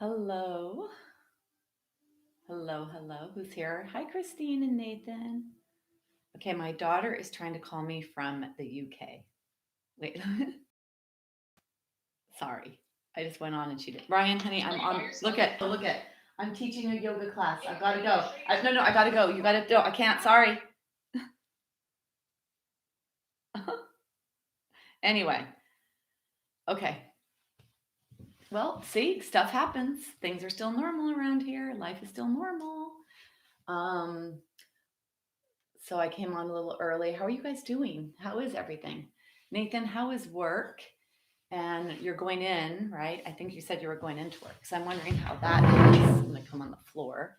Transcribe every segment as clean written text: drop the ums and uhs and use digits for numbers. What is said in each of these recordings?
Hello. Hello, hello. Who's here? Hi, Christine and Nathan. Okay, my daughter is trying to call me from the UK. Wait, sorry. I just went on and she did. Ryan, honey, I'm on. Look at. I'm teaching a yoga class. I've got to go. No, I got to go. You got to. No, I can't. Sorry. Anyway, okay. Well, see, stuff happens. Things are still normal around here. Life is still normal. Um, so I came on a little early. How are you guys doing? How is everything? Nathan, how is work? And you're going in, right? I think you said you were going into work. So I'm wondering how that is. I'm going to come on the floor.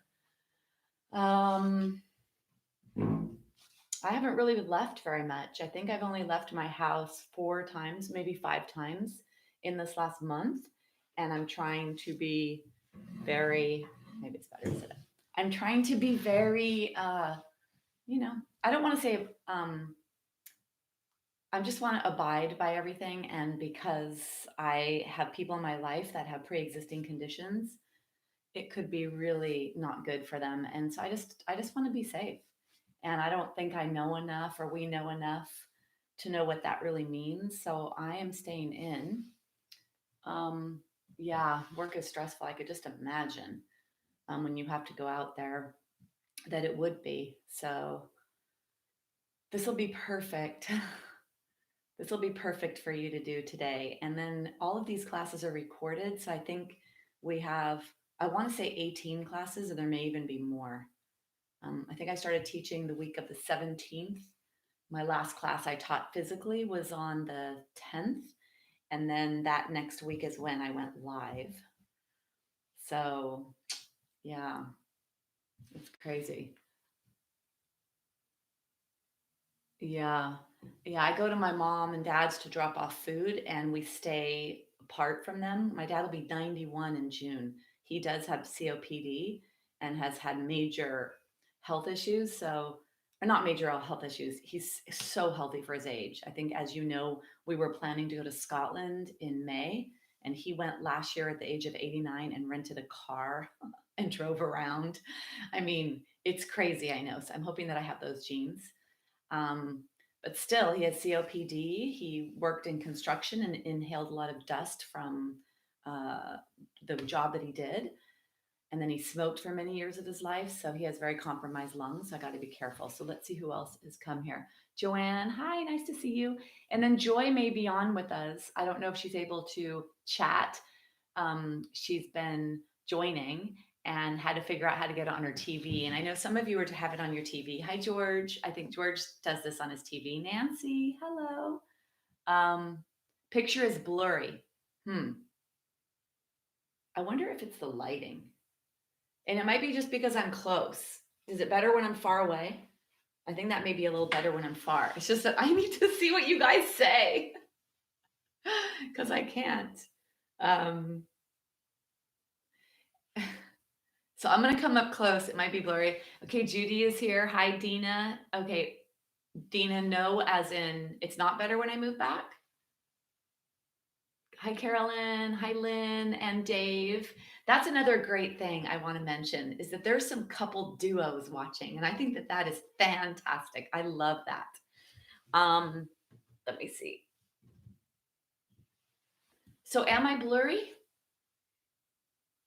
Um, I haven't really left very much. I think I've only left my house 4 times, maybe 5 times in this last month. And I'm trying to be very, maybe it's better to sit up. I'm trying to be very, I don't want to say I just want to abide by everything. And because I have people in my life that have pre-existing conditions, it could be really not good for them. And so I just want to be safe. And I don't think I know enough or we know enough to know what that really means. So I am staying in. Um, yeah, work is stressful. I could just imagine when you have to go out there that it would be. So this will be perfect. This will be perfect for you to do today. And then all of these classes are recorded. So I think we have, I want to say 18 classes, or there may even be more. I think I started teaching the week of the 17th. My last class I taught physically was on the 10th. And then that next week is when I went live. So yeah, it's crazy. Yeah. Yeah. I go to my mom and dad's to drop off food and we stay apart from them. My dad will be 91 in June. He does have COPD and has had major health issues. So, or not major health issues. He's so healthy for his age. I think, as you know, we were planning to go to Scotland in May and he went last year at the age of 89 and rented a car and drove around. I mean, it's crazy, I know. So I'm hoping that I have those genes. Um, but still, he had COPD. He worked in construction and inhaled a lot of dust from uh, the job that he did. And then he smoked for many years of his life. So he has very compromised lungs. So I got to be careful. So let's see who else has come here. Joanne, hi, nice to see you. And then Joy may be on with us. I don't know if she's able to chat. She's been joining and had to figure out how to get it on her TV. And I know some of you are to have it on your TV. Hi, George. I think George does this on his TV. Nancy, hello. Um, Picture is blurry. I wonder if it's the lighting. And it might be just because I'm close. Is it better when I'm far away? I think that may be a little better when I'm far. It's just that I need to see what you guys say because I can't. Um, So I'm going to come up close. It might be blurry. Okay, Judy is here. Hi, Dina. Okay, Dina, no, as in it's not better when I move back. Hi, Carolyn. Hi, Lynn and Dave. That's another great thing I want to mention is that there's some couple duos watching, and I think that that is fantastic. I love that. Um, Let me see. So, am I blurry?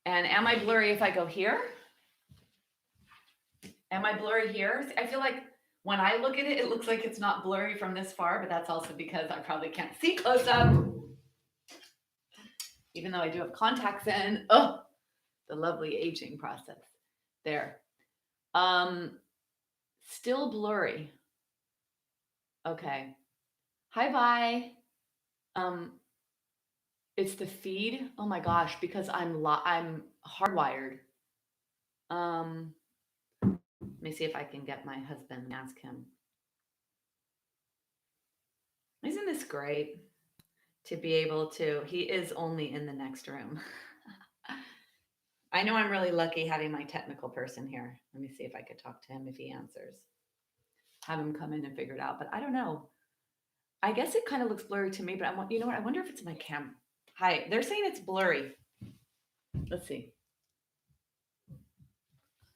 And am I blurry if I go here? Am I blurry here? I feel like when I look at it, it looks like it's not blurry from this far, but that's also because I probably can't see close up, even though I do have contacts in. Oh, the lovely aging process there. Um, Still blurry. Okay. Hi, bye. Um, it's the feed. Oh my gosh, because I'm hardwired. Um, Let me see if I can get my husband and ask him. Isn't this great to be able to? He is only in the next room. I know I'm really lucky having my technical person here. Let me see if I could talk to him if he answers. Have him come in and figure it out, but I don't know. I guess it kind of looks blurry to me, but you know what? I wonder if it's my camera. Hi, they're saying it's blurry. Let's see.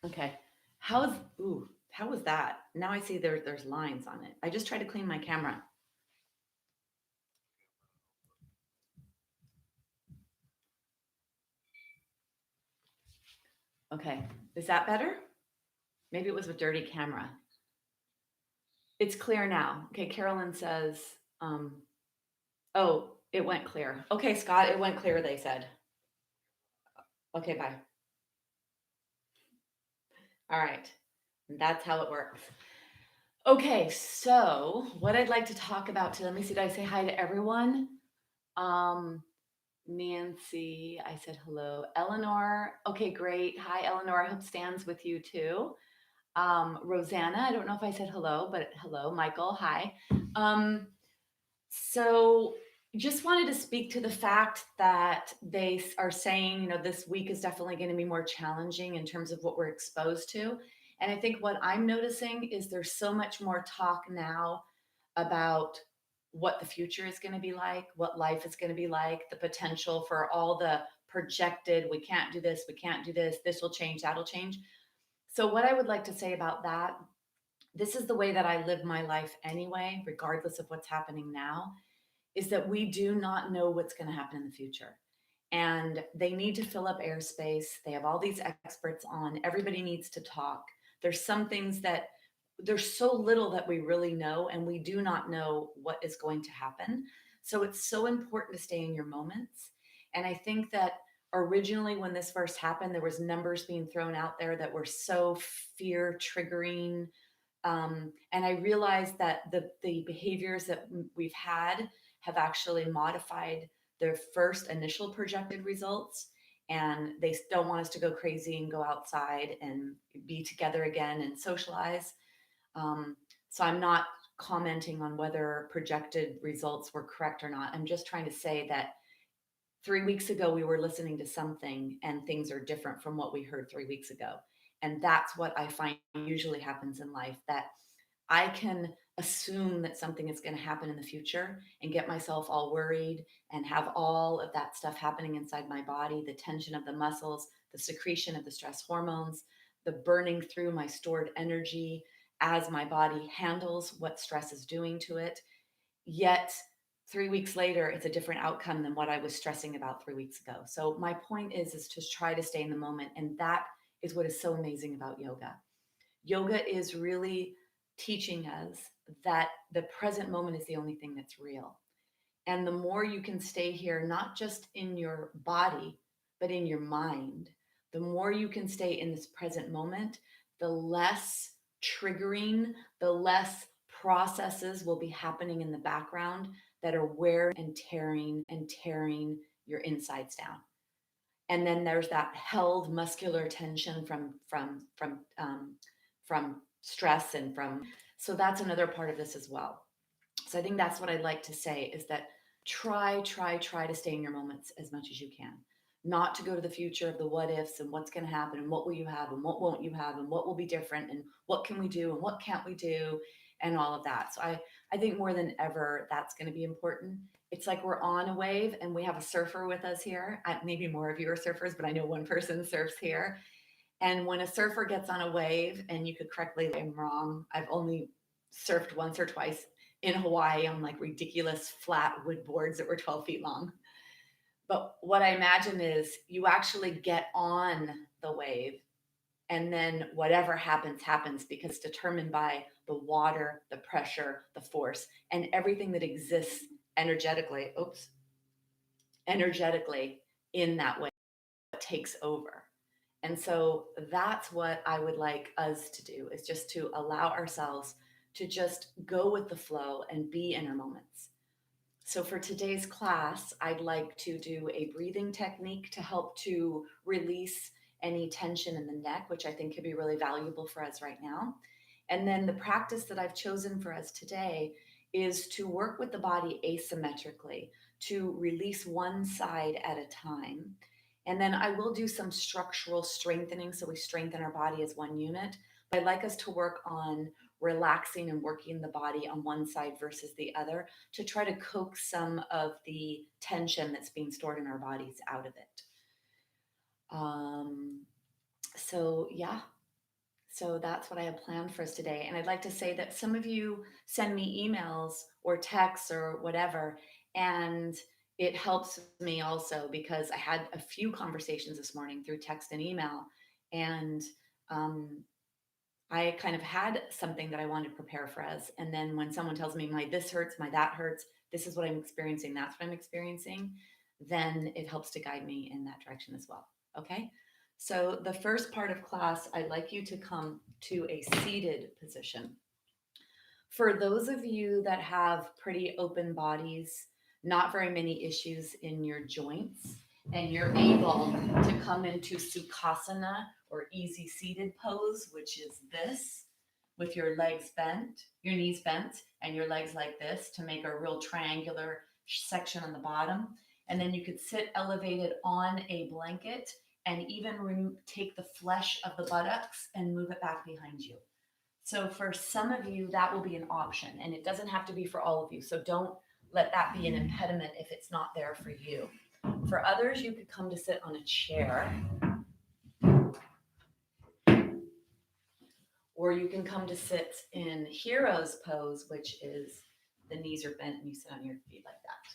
Okay. How's ooh, how was that? Now I see there's lines on it. I just tried to clean my camera. Okay. Is that better? Maybe it was a dirty camera. It's clear now. Okay, Carolyn says, um, oh, it went clear. Okay, Scott, it went clear, they said. Okay, bye. All right. And that's how it works. Okay, so what I'd like to talk about today, let me see, did I say hi to everyone? Um, Nancy, I said hello. Eleanor, okay, great. Hi, Eleanor. I hope Stan's with you too. Rosanna, I don't know if I said hello, but hello. Michael, hi. Um, so just wanted to speak to the fact that they are saying, this week is definitely going to be more challenging in terms of what we're exposed to. And I think what I'm noticing is there's so much more talk now about what the future is going to be like, what life is going to be like, the potential for all the projected, we can't do this, we can't do this will change, that'll change. So, what I would like to say about that, this is the way that I live my life anyway, regardless of what's happening now, is that we do not know what's going to happen in the future. And they need to fill up airspace. They have all these experts on. Everybody needs to talk. There's some things that there's so little that we really know, and we do not know what is going to happen. So it's so important to stay in your moments. And I think that originally when this first happened, there was numbers being thrown out there that were so fear triggering, and I realized that the behaviors that we've had have actually modified their first initial projected results. And they don't want us to go crazy and go outside and be together again and socialize. Um, so I'm not commenting on whether projected results were correct or not. I'm just trying to say that 3 weeks ago we were listening to something and things are different from what we heard 3 weeks ago. And that's what I find usually happens in life, that I can assume that something is going to happen in the future and get myself all worried and have all of that stuff happening inside my body, the tension of the muscles, the secretion of the stress hormones, the burning through my stored energy as my body handles what stress is doing to it. Yet 3 weeks later, it's a different outcome than what I was stressing about 3 weeks ago. So my point is to try to stay in the moment. And that is what is so amazing about yoga. Yoga is really teaching us that the present moment is the only thing that's real. And the more you can stay here, not just in your body, but in your mind, the more you can stay in this present moment, the less triggering, the less processes will be happening in the background that are wearing and tearing your insides down. And then there's that held muscular tension from stress and from, so that's another part of this as well. So I think that's what I'd like to say is that try to stay in your moments as much as you can. Not to go to the future of the what ifs and what's going to happen and what will you have and what won't you have and what will be different and what can we do and what can't we do and all of that. So I think more than ever that's going to be important. It's like we're on a wave and we have a surfer with us here. Maybe more of you are surfers, but I know one person surfs here. And when a surfer gets on a wave, and you could correctly, I'm wrong, I've only surfed once or twice in Hawaii on like ridiculous flat wood boards that were 12 feet long. But what I imagine is you actually get on the wave, and then whatever happens, happens because it's determined by the water, the pressure, the force, and everything that exists energetically, energetically in that way takes over. And so that's what I would like us to do, is just to allow ourselves to just go with the flow and be in our moments. So for today's class, I'd like to do a breathing technique to help to release any tension in the neck, which I think could be really valuable for us right now. And then the practice that I've chosen for us today is to work with the body asymmetrically, to release one side at a time. And then I will do some structural strengthening, so we strengthen our body as one unit. But I'd like us to work on relaxing and working the body on one side versus the other to try to coax some of the tension that's being stored in our bodies out of it. Um, so yeah, so that's what I have planned for us today. And I'd like to say that some of you send me emails or texts or whatever, and it helps me also because I had a few conversations this morning through text and email, and um, I kind of had something that I wanted to prepare for us. And then when someone tells me my this hurts, my that hurts, this is what I'm experiencing, that's what I'm experiencing, then it helps to guide me in that direction as well. Okay. So the first part of class, I'd like you to come to a seated position. For those of you that have pretty open bodies, not very many issues in your joints, and you're able to come into Sukhasana or easy seated pose, which is this, with your legs bent, your knees bent, and your legs like this to make a real triangular section on the bottom. And then you could sit elevated on a blanket and even take the flesh of the buttocks and move it back behind you. So for some of you, that will be an option, and it doesn't have to be for all of you. So don't let that be an impediment if it's not there for you. For others, you could come to sit on a chair, or you can come to sit in hero's pose, which is the knees are bent and you sit on your feet like that.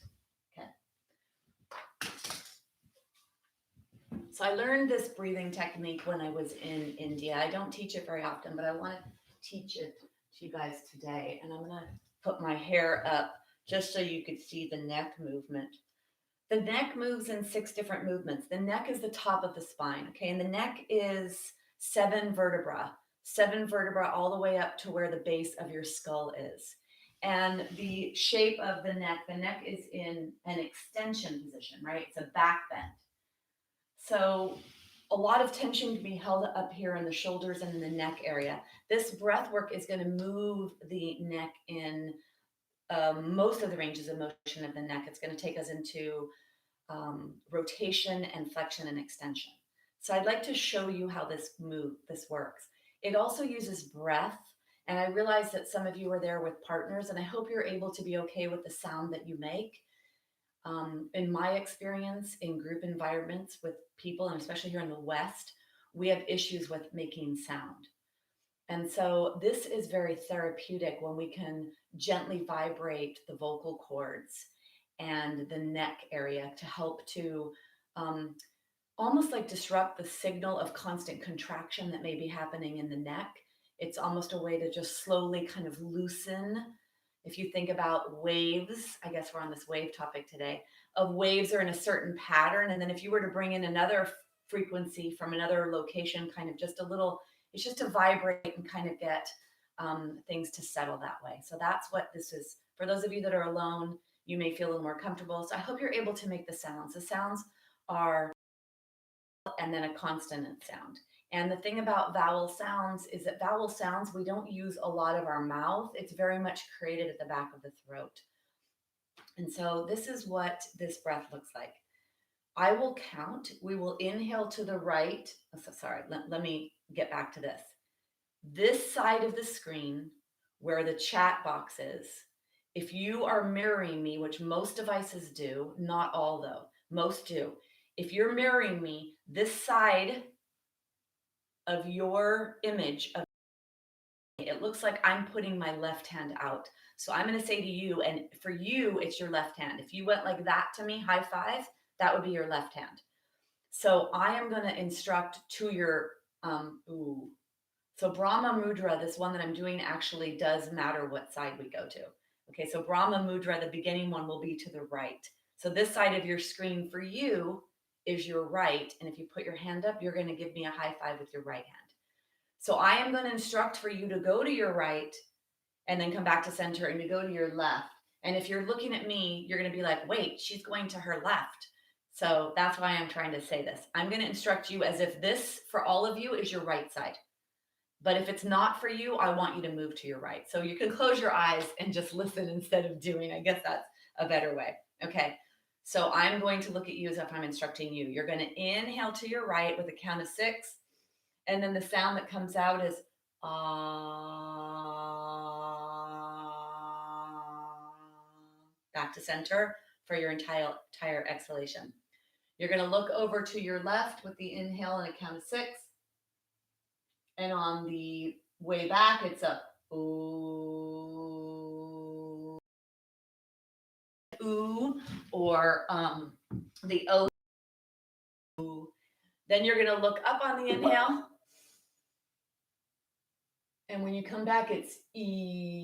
Okay. So I learned this breathing technique when I was in India. I don't teach it very often, but I want to teach it to you guys today. And I'm going to put my hair up just so you could see the neck movement. The neck moves in 6 different movements. The neck is the top of the spine, okay? And the neck is 7 vertebra all the way up to where the base of your skull is. And the shape of the neck is in an extension position, right? It's a back bend. So a lot of tension can be held up here in the shoulders and in the neck area. This breath work is going to move the neck in most of the ranges of motion of the neck. It's going to take us into rotation and flexion and extension. So I'd like to show you how this works. It also uses breath. And I realize that some of you are there with partners, and I hope you're able to be okay with the sound that you make. In my experience in group environments with people, and especially here in the West, we have issues with making sound. And so this is very therapeutic when we can gently vibrate the vocal cords and the neck area to help to almost like disrupt the signal of constant contraction that may be happening in the neck. It's almost a way to just slowly kind of loosen. If you think about waves, I guess we're on this wave topic today, of waves are in a certain pattern. And then if you were to bring in another frequency from another location, kind of just a little, it's just to vibrate and kind of get things to settle that way. So that's what this is. For those of you that are alone, you may feel a little more comfortable. So I hope you're able to make the sounds. The sounds are, and then a consonant sound. And the thing about vowel sounds is that vowel sounds, we don't use a lot of our mouth. It's very much created at the back of the throat. And so this is what this breath looks like. I will count. We will inhale to the right. Oh, sorry, let me get back to this. This side of the screen where the chat box is, if you are mirroring me, which most devices do, not all though, most do. If you're mirroring me, this side of your image of it looks like I'm putting my left hand out. So I'm going to say to you, and for you, it's your left hand. If you went like that to me, high five, that would be your left hand. So I am going to instruct to your, So Brahma Mudra, this one that I'm doing actually does matter what side we go to. Okay, so Brahma Mudra, the beginning one will be to the right. So this side of your screen for you is your right. And if you put your hand up, you're going to give me a high five with your right hand. So I am going to instruct for you to go to your right and then come back to center and to go to your left. And if you're looking at me, you're going to be like, wait, she's going to her left. So that's why I'm trying to say this. I'm going to instruct you as if this, for all of you, is your right side. But if it's not for you, I want you to move to your right. So you can close your eyes and just listen instead of doing. I guess that's a better way. Okay. So I'm going to look at you as if I'm instructing you. You're going to inhale to your right with a count of 6. And then the sound that comes out is ah. Back to center for your entire exhalation. You're going to look over to your left with the inhale and a count of 6. And on the way back, it's a ooh, ooh, or the O. Then you're going to look up on the inhale. And when you come back, it's E.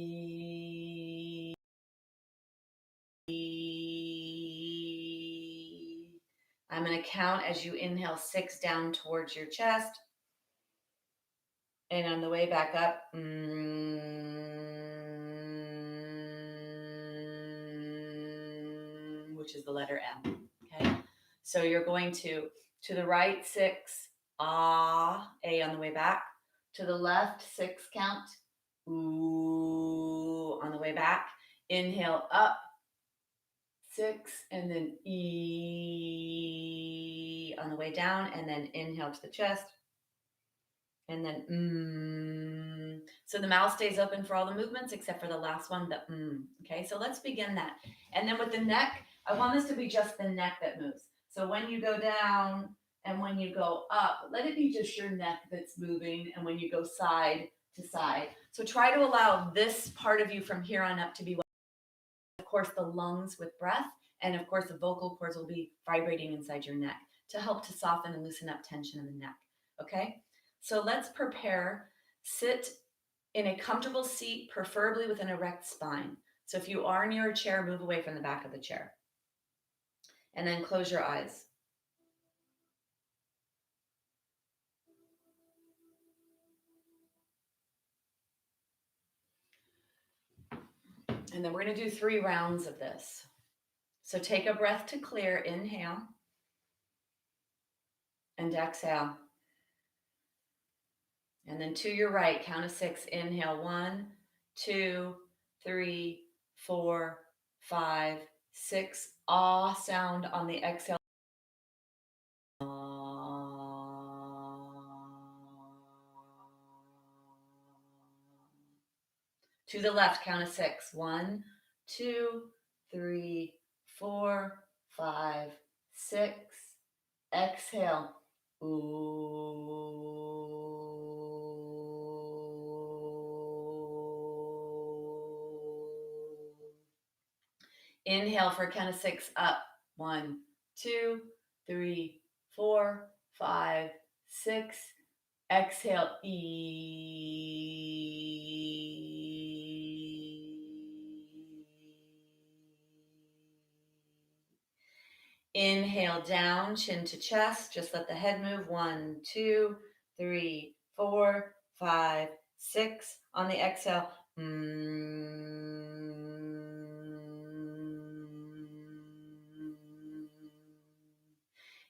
I'm going to count as you inhale 6 down towards your chest. And on the way back up, which is the letter M. Okay. So you're going to the right 6, ah, A on the way back. To the left 6 count, ooh, on the way back. Inhale up 6, and then E on the way down, and then inhale to the chest, and then So the mouth stays open for all the movements except for the last one, the Okay, so let's begin that. And then with the neck, I want this to be just the neck that moves. So when you go down and when you go up, let it be just your neck that's moving, and when you go side to side. So try to allow this part of you from here on up to be, of course, the lungs with breath, and of course the vocal cords will be vibrating inside your neck to help to soften and loosen up tension in the neck. Okay, so let's prepare. Sit in a comfortable seat, preferably with an erect spine. So if you are near a chair, move away from the back of the chair. And then close your eyes. And then we're going to do 3 rounds of this. So take a breath to clear, inhale, and exhale. And then to your right, count of 6, inhale, 1, 2, 3, 4, 5, 6. Ah sound on the exhale. To the left, count of 6. 1, 2, 3, 4, 5, 6. Exhale. Ooh. Inhale for a count of 6, up. 1, 2, 3, 4, 5, 6. Exhale, Inhale down, chin to chest. Just let the head move. 1, 2, 3, 4, 5, 6. On the exhale,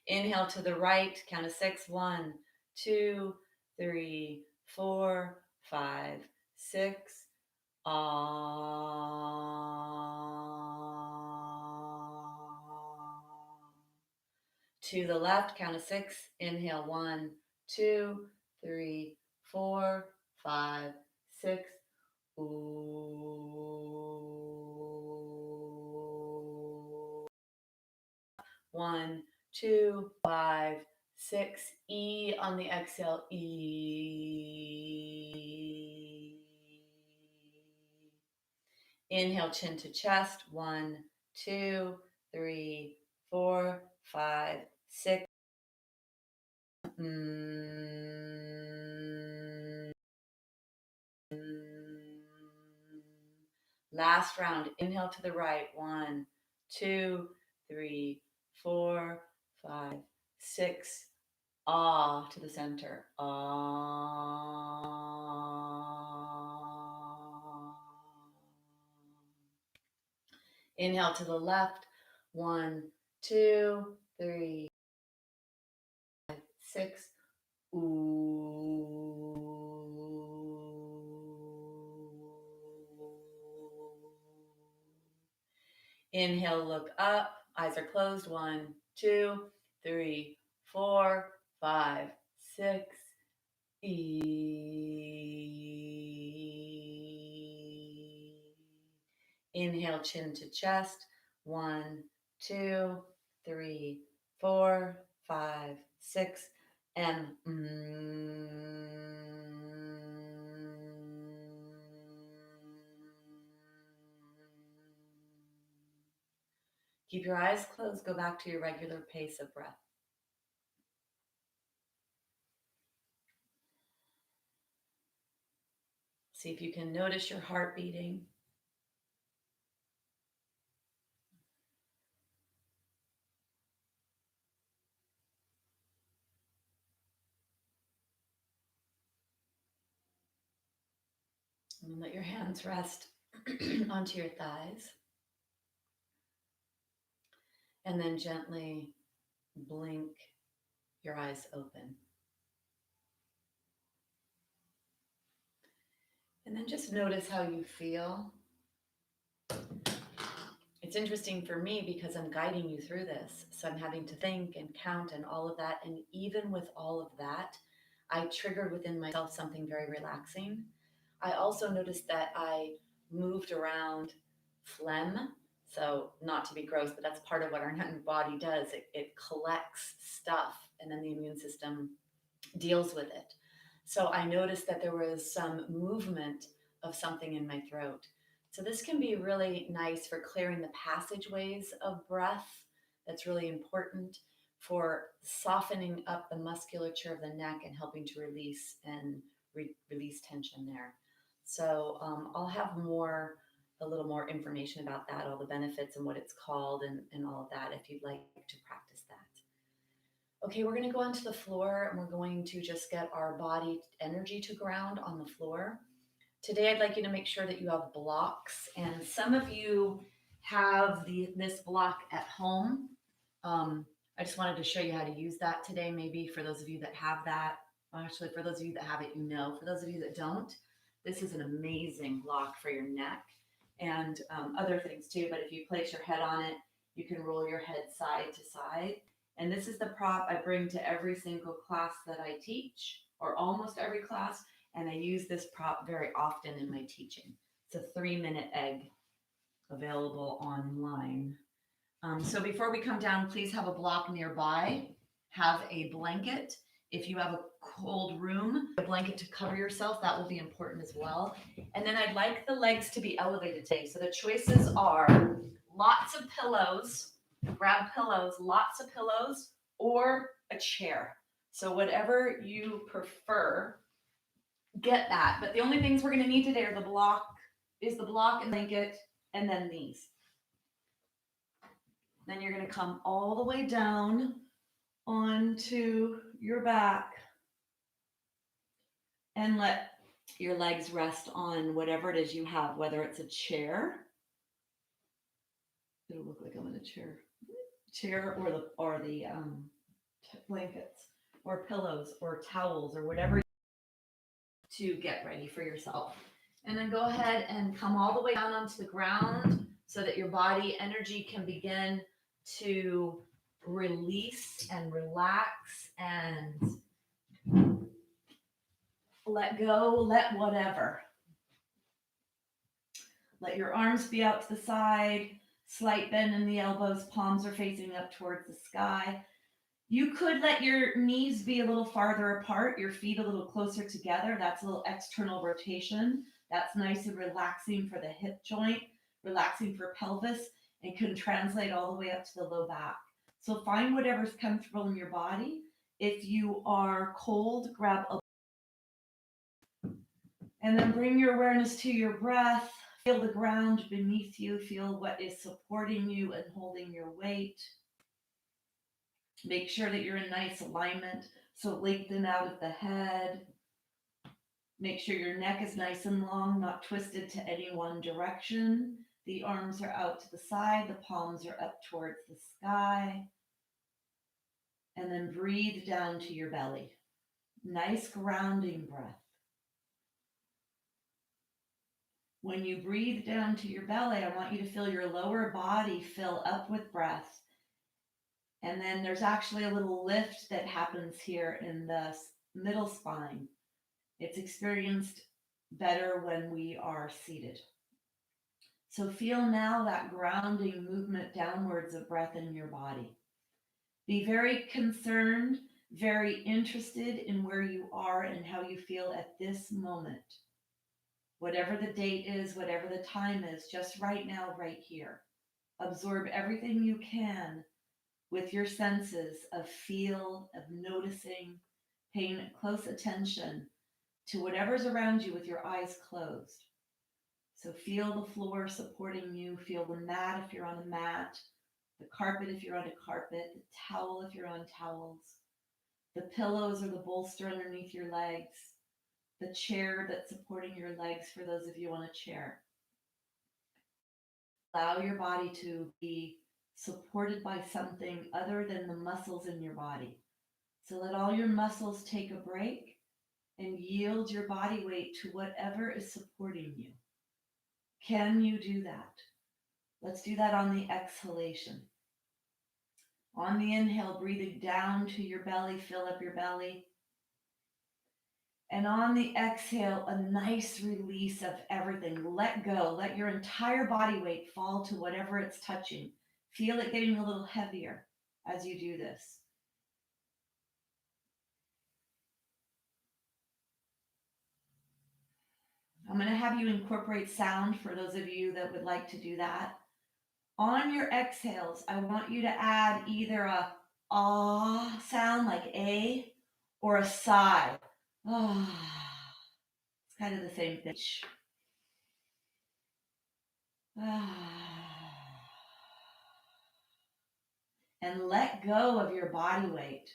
Inhale to the right, count of 6. 1, 2, 3, 4, 5, 6. To the left, count of 6. Inhale, 1, 2, 3, 4, 5, 6. Ooh. 1, 2, 5, 6. E on the exhale, E. Inhale, chin to chest. 1, 2, 3, 4, 5, 6. Last round. Inhale to the right. 1, 2, 3, 4, 5, 6. Ah to the center. Ah. Inhale to the left. 1, 2, 3, 5, 6. Ooh. Inhale, look up. Eyes are closed. 1, 2, 3, 4, 5, 6. Inhale, chin to chest. 1, 2, 3, 4, 5, 6, and keep your eyes closed. Go back to your regular pace of breath. See if you can notice your heart beating. And let your hands rest onto your thighs. And then gently blink your eyes open. And then just notice how you feel. It's interesting for me because I'm guiding you through this. So I'm having to think and count and all of that. And even with all of that, I triggered within myself something very relaxing. I also noticed that I moved around phlegm. So, not to be gross, but that's part of what our body does. It collects stuff and then the immune system deals with it. So, I noticed that there was some movement of something in my throat. So, this can be really nice for clearing the passageways of breath. That's really important for softening up the musculature of the neck and helping to release and release tension there. So I'll have a little more information about that, all the benefits and what it's called and all of that if you'd like to practice that. Okay, we're going to go onto the floor and we're going to just get our body energy to ground on the floor. Today, I'd like you to make sure that you have blocks, and some of you have this block at home. I just wanted to show you how to use that today, maybe for those of you that have that. Well, actually, for those of you that have it, you know. For those of you that don't, this is an amazing block for your neck and other things too. But if you place your head on it, you can roll your head side to side. And this is the prop I bring to every single class that I teach, or almost every class. And I use this prop very often in my teaching. It's a 3-minute egg available online. So before we come down, please have a block nearby. Have a blanket. If you have a cold room, a blanket to cover yourself, that will be important as well. And then I'd like the legs to be elevated today. So the choices are lots of pillows, grab pillows, lots of pillows, or a chair. So whatever you prefer, get that. But the only things we're going to need today are the block and blanket, and then these. Then you're going to come all the way down onto your back and let your legs rest on whatever it is you have, whether it's a chair. It'll look like I'm in a chair, or the blankets, or pillows, or towels, or whatever to get ready for yourself. And then go ahead and come all the way down onto the ground so that your body energy can begin to release and relax and let go, let whatever. Let your arms be out to the side, slight bend in the elbows, palms are facing up towards the sky. You could let your knees be a little farther apart, your feet a little closer together. That's a little external rotation. That's nice and relaxing for the hip joint, relaxing for pelvis, and can translate all the way up to the low back. So find whatever's comfortable in your body. If you are cold, grab a and then bring your awareness to your breath. Feel the ground beneath you. Feel what is supporting you and holding your weight. Make sure that you're in nice alignment. So lengthen out of the head. Make sure your neck is nice and long, not twisted to any one direction. The arms are out to the side. The palms are up towards the sky. And then breathe down to your belly. Nice grounding breath. When you breathe down to your belly, I want you to feel your lower body fill up with breath. And then there's actually a little lift that happens here in the middle spine. It's experienced better when we are seated. So feel now that grounding movement downwards of breath in your body. Be very concerned, very interested in where you are and how you feel at this moment. Whatever the date is, whatever the time is, just right now, right here. Absorb everything you can with your senses of feel, of noticing, paying close attention to whatever's around you with your eyes closed. So feel the floor supporting you, feel the mat if you're on a mat, the carpet if you're on a carpet, the towel if you're on towels, the pillows or the bolster underneath your legs, the chair that's supporting your legs for those of you on a chair. Allow your body to be supported by something other than the muscles in your body. So let all your muscles take a break and yield your body weight to whatever is supporting you. Can you do that? Let's do that on the exhalation. On the inhale, breathing down to your belly, fill up your belly. And on the exhale, a nice release of everything. Let go. Let your entire body weight fall to whatever it's touching. Feel it getting a little heavier as you do this. I'm going to have you incorporate sound for those of you that would like to do that. On your exhales, I want you to add either a ah sound like a or a sigh. Ah. It's kind of the same thing. And let go of your body weight.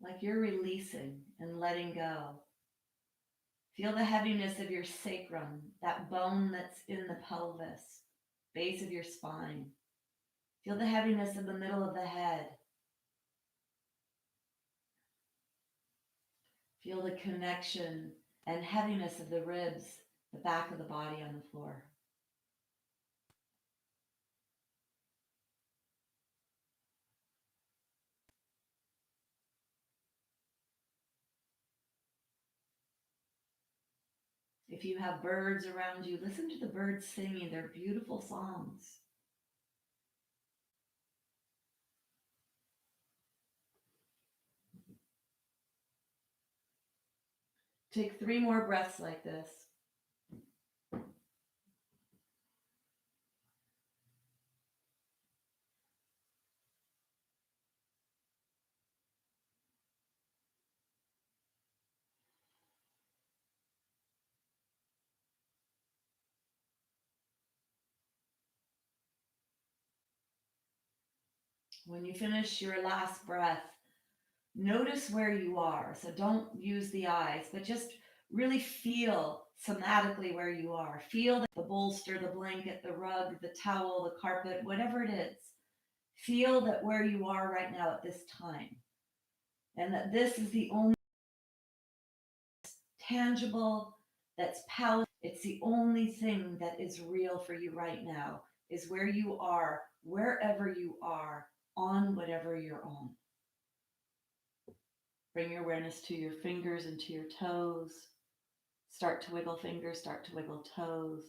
Like you're releasing and letting go. Feel the heaviness of your sacrum, that bone that's in the pelvis, base of your spine. Feel the heaviness in the middle of the head. Feel the connection and heaviness of the ribs, the back of the body on the floor. If you have birds around you, listen to the birds singing their beautiful songs. Take 3 more breaths like this. When you finish your last breath, notice where you are. So don't use the eyes, but just really feel somatically where you are. Feel the bolster, the blanket, the rug, the towel, the carpet, whatever it is. Feel that where you are right now at this time. And that this is the only tangible, that's powerful. It's the only thing that is real for you right now, is where you are, wherever you are, on whatever you're on. Bring your awareness to your fingers and to your toes. Start to wiggle fingers, start to wiggle toes.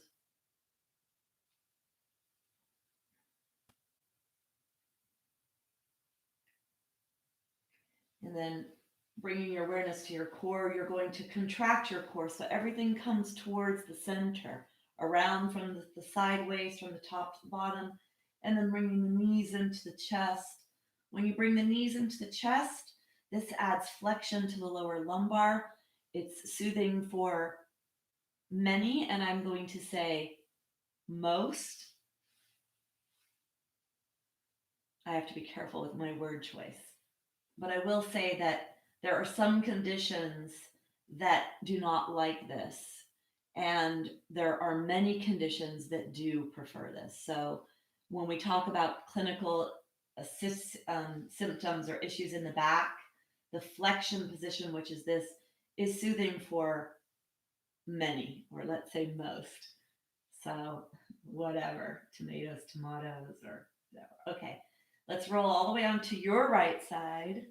And then bringing your awareness to your core, you're going to contract your core so everything comes towards the center, around from the sideways, from the top to the bottom, and then bringing the knees into the chest. When you bring the knees into the chest, this adds flexion to the lower lumbar. It's soothing for many, and I'm going to say most. I have to be careful with my word choice. But I will say that there are some conditions that do not like this. And there are many conditions that do prefer this. So when we talk about clinical symptoms or issues in the back, the flexion position, which is this, is soothing for many, or let's say most. So whatever, tomatoes, or whatever. Okay, Let's roll all the way onto your right side.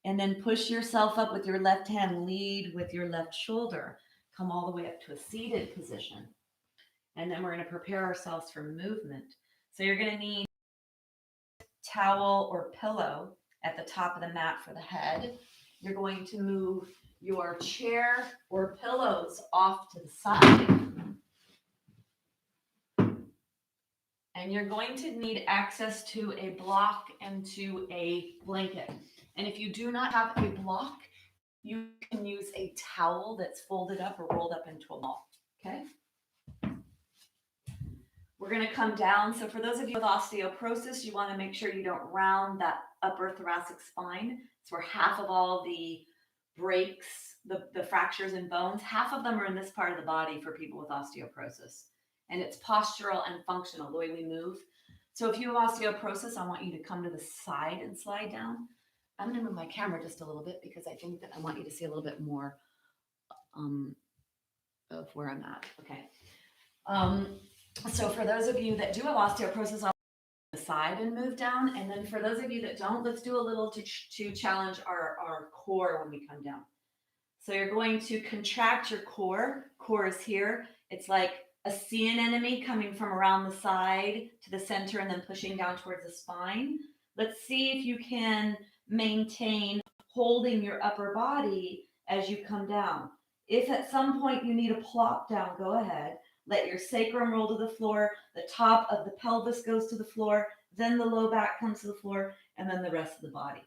And then push yourself up with your left hand, lead with your left shoulder. Come all the way up to a seated position. And then we're going to prepare ourselves for movement. So you're going to need a towel or pillow at the top of the mat for the head. You're going to move your chair or pillows off to the side. And you're going to need access to a block and to a blanket. And if you do not have a block, you can use a towel that's folded up or rolled up into a ball. Okay. We're going to come down. So for those of you with osteoporosis, you want to make sure you don't round that upper thoracic spine. It's where half of all the breaks, the fractures in bones, half of them are in this part of the body for people with osteoporosis. And it's postural and functional, the way we move. So if you have osteoporosis, I want you to come to the side and slide down. I'm going to move my camera just a little bit because I think that I want you to see a little bit more of where I'm at. Okay. So for those of you that do have osteoporosis, I'll the side and move down. And then for those of you that don't, let's do a little to challenge our core when we come down. So you're going to contract your core. Core is here. It's like a sea anemone coming from around the side to the center and then pushing down towards the spine. Let's see if you can maintain holding your upper body as you come down. If at some point you need to plop down, go ahead. Let your sacrum roll to the floor. The top of the pelvis goes to the floor. Then the low back comes to the floor, and then the rest of the body.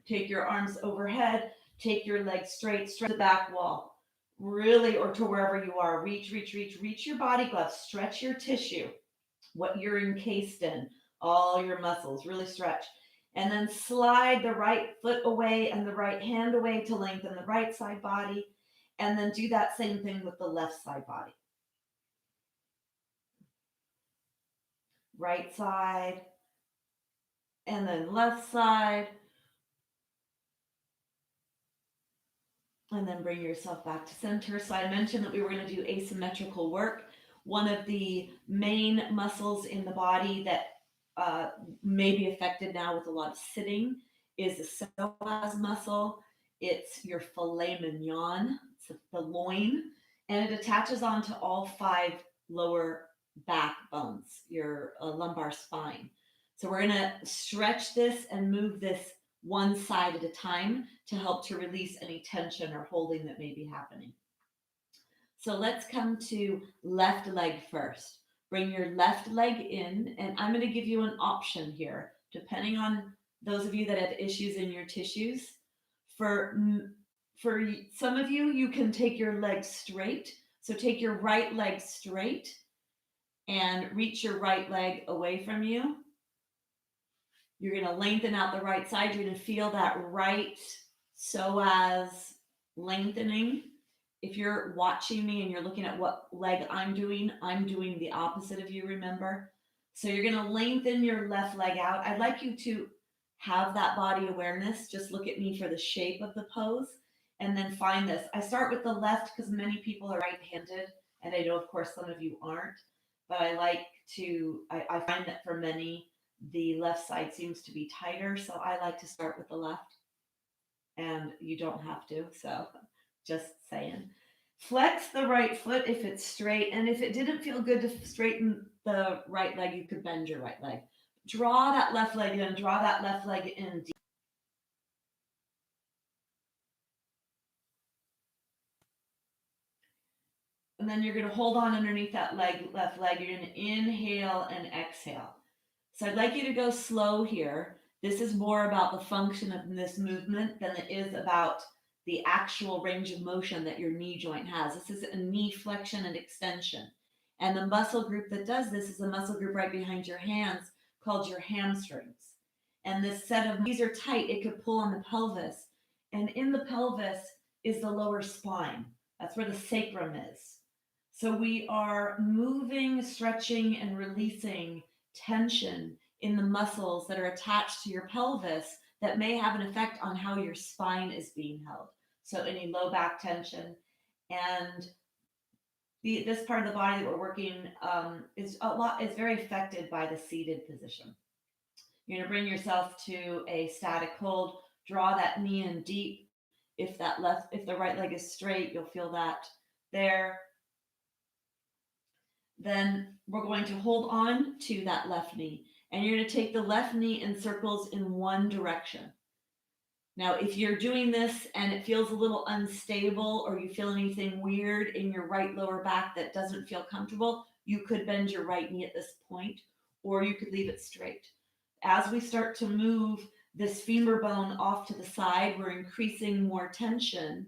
Take your arms overhead. Take your legs straight to the back wall. Really, or to wherever you are. Reach your body glove. Stretch your tissue, what you're encased in, all your muscles. Really stretch. And then slide the right foot away and the right hand away to lengthen the right side body. And then do that same thing with the left side body. Right side, and then left side. And then bring yourself back to center. So I mentioned that we were going to do asymmetrical work. One of the main muscles in the body that may be affected now with a lot of sitting is the psoas muscle. It's your filet mignon, it's the loin, and it attaches onto all 5 lower back bones, your lumbar spine. So we're going to stretch this and move this one side at a time to help to release any tension or holding that may be happening. So let's come to left leg first. Bring your left leg in, and I'm going to give you an option here, depending on those of you that have issues in your tissues. For some of you, you can take your leg straight. So take your right leg straight and reach your right leg away from you. You're going to lengthen out the right side. You're going to feel that right psoas lengthening. If you're watching me and you're looking at what leg I'm doing the opposite of you, remember? So you're going to lengthen your left leg out. I'd like you to have that body awareness. Just look at me for the shape of the pose and then find this. I start with the left because many people are right-handed, and I know, of course, some of you aren't, but I find that for many, the left side seems to be tighter, so I like to start with the left, and you don't have to, so just saying. Flex the right foot if it's straight, and if it didn't feel good to straighten the right leg, you could bend your right leg. Draw that left leg in, draw that left leg in deep. And then you're going to hold on underneath that left leg. You're going to inhale and exhale. So I'd like you to go slow here. This is more about the function of this movement than it is about the actual range of motion that your knee joint has. This is a knee flexion and extension. And the muscle group that does this is a muscle group right behind your hands called your hamstrings. And this set of knees are tight. It could pull on the pelvis. And in the pelvis is the lower spine. That's where the sacrum is. So we are moving, stretching, and releasing tension in the muscles that are attached to your pelvis that may have an effect on how your spine is being held. So any low back tension, and this part of the body that we're working is very affected by the seated position. You're going to bring yourself to a static hold. Draw that knee in deep. If the right leg is straight, you'll feel that there. Then we're going to hold on to that left knee, and you're going to take the left knee in circles in one direction. Now, if you're doing this and it feels a little unstable, or you feel anything weird in your right lower back that doesn't feel comfortable, you could bend your right knee at this point, or you could leave it straight. As we start to move this femur bone off to the side, we're increasing more tension,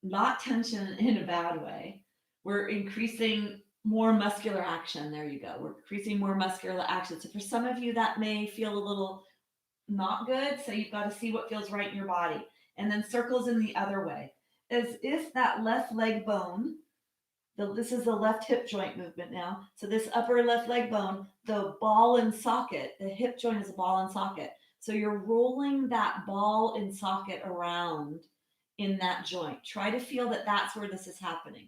not tension in a bad way. We're increasing more muscular action. There you go. We're increasing more muscular action. So for some of you, that may feel a little not good. So you've got to see what feels right in your body. And then circles in the other way, as if that left leg bone, this is the left hip joint movement now. So this upper left leg bone, the ball and socket, the hip joint is a ball and socket. So you're rolling that ball and socket around in that joint. Try to feel that that's where this is happening.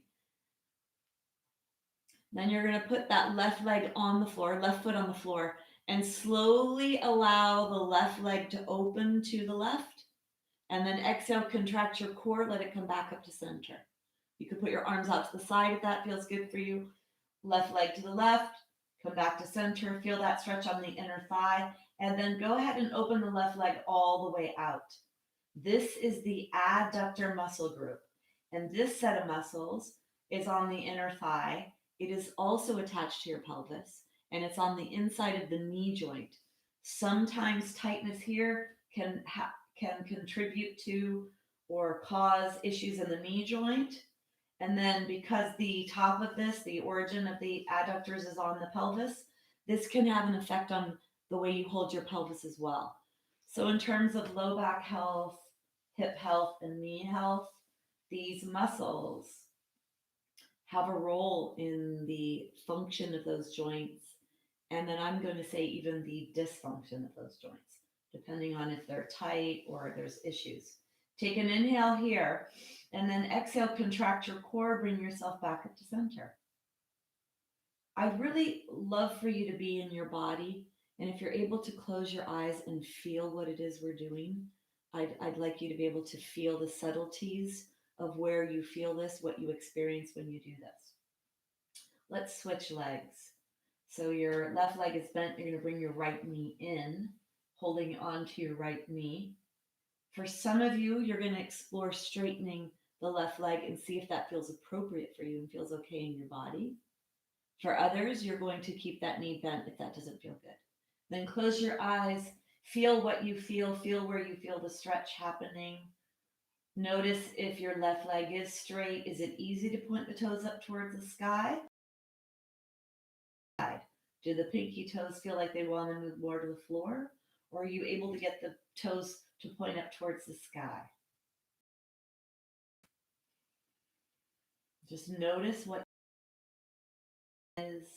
Then you're going to put that left leg on the floor, left foot on the floor, and slowly allow the left leg to open to the left. And then exhale, contract your core, let it come back up to center. You can put your arms out to the side if that feels good for you. Left leg to the left, come back to center, feel that stretch on the inner thigh, and then go ahead and open the left leg all the way out. This is the adductor muscle group. And this set of muscles is on the inner thigh. It is also attached to your pelvis, and it's on the inside of the knee joint. Sometimes tightness here can contribute to or cause issues in the knee joint. And then because the top of this, the origin of the adductors is on the pelvis, this can have an effect on the way you hold your pelvis as well. So in terms of low back health, hip health, and knee health, these muscles have a role in the function of those joints. And then I'm going to say even the dysfunction of those joints, depending on if they're tight or there's issues. Take an inhale here, and then exhale, contract your core, bring yourself back up to center. I'd really love for you to be in your body. And if you're able to close your eyes and feel what it is we're doing, I'd like you to be able to feel the subtleties of where you feel this, what you experience when you do this. Let's switch legs. So your left leg is bent. You're going to bring your right knee in, holding onto your right knee. For some of you, you're going to explore straightening the left leg and see if that feels appropriate for you and feels okay in your body. For others, you're going to keep that knee bent if that doesn't feel good. Then close your eyes, feel what you feel where you feel the stretch happening. Notice if your left leg is straight. Is it easy to point the toes up towards the sky? Do the pinky toes feel like they want to move more to the floor? Or are you able to get the toes to point up towards the sky? Just notice what is.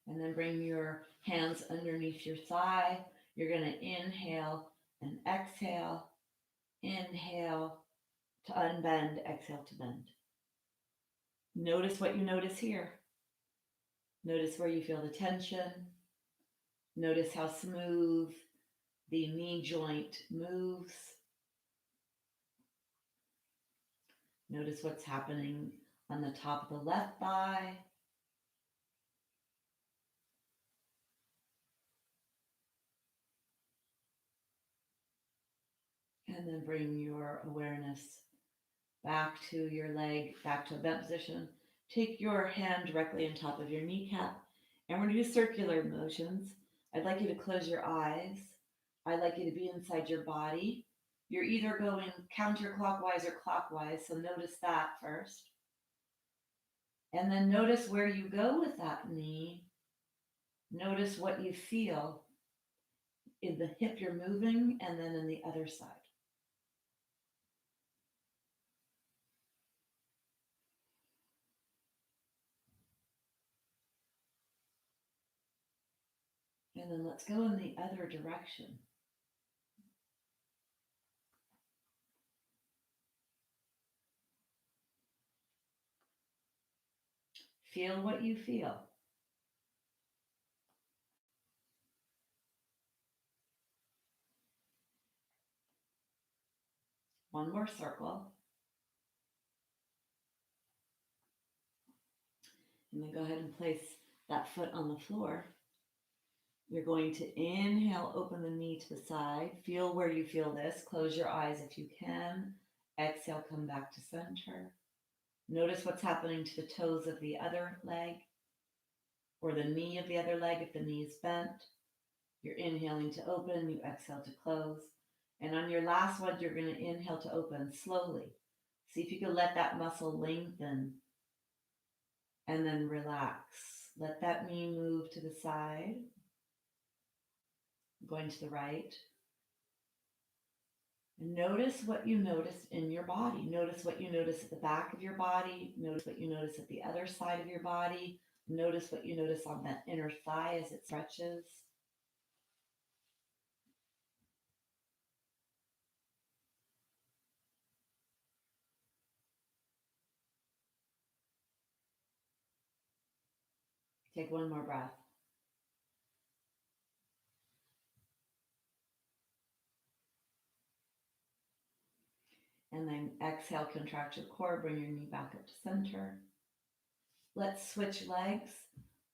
And then bring your hands underneath your thigh. You're going to inhale and exhale. Inhale to unbend, exhale to bend. Notice what you notice here. Notice where you feel the tension. Notice how smooth the knee joint moves. Notice what's happening on the top of the left thigh. And then bring your awareness back to your leg, back to a bent position. Take your hand directly on top of your kneecap, and we're going to do circular motions. I'd like you to close your eyes. I'd like you to be inside your body. You're either going counterclockwise or clockwise, so notice that first. And then notice where you go with that knee. Notice what you feel in the hip you're moving, and then in the other side. And then let's go in the other direction. Feel what you feel. One more circle. And then go ahead and place that foot on the floor. You're going to inhale, open the knee to the side. Feel where you feel this. Close your eyes if you can. Exhale, come back to center. Notice what's happening to the toes of the other leg or the knee of the other leg if the knee is bent. You're inhaling to open, you exhale to close. And on your last one, you're going to inhale to open slowly. See if you can let that muscle lengthen and then relax. Let that knee move to the side, going to the right. And notice what you notice in your body. Notice what you notice at the back of your body. Notice what you notice at the other side of your body. Notice what you notice on that inner thigh as it stretches. Take one more breath. And then exhale, contract your core, bring your knee back up to center. Let's switch legs.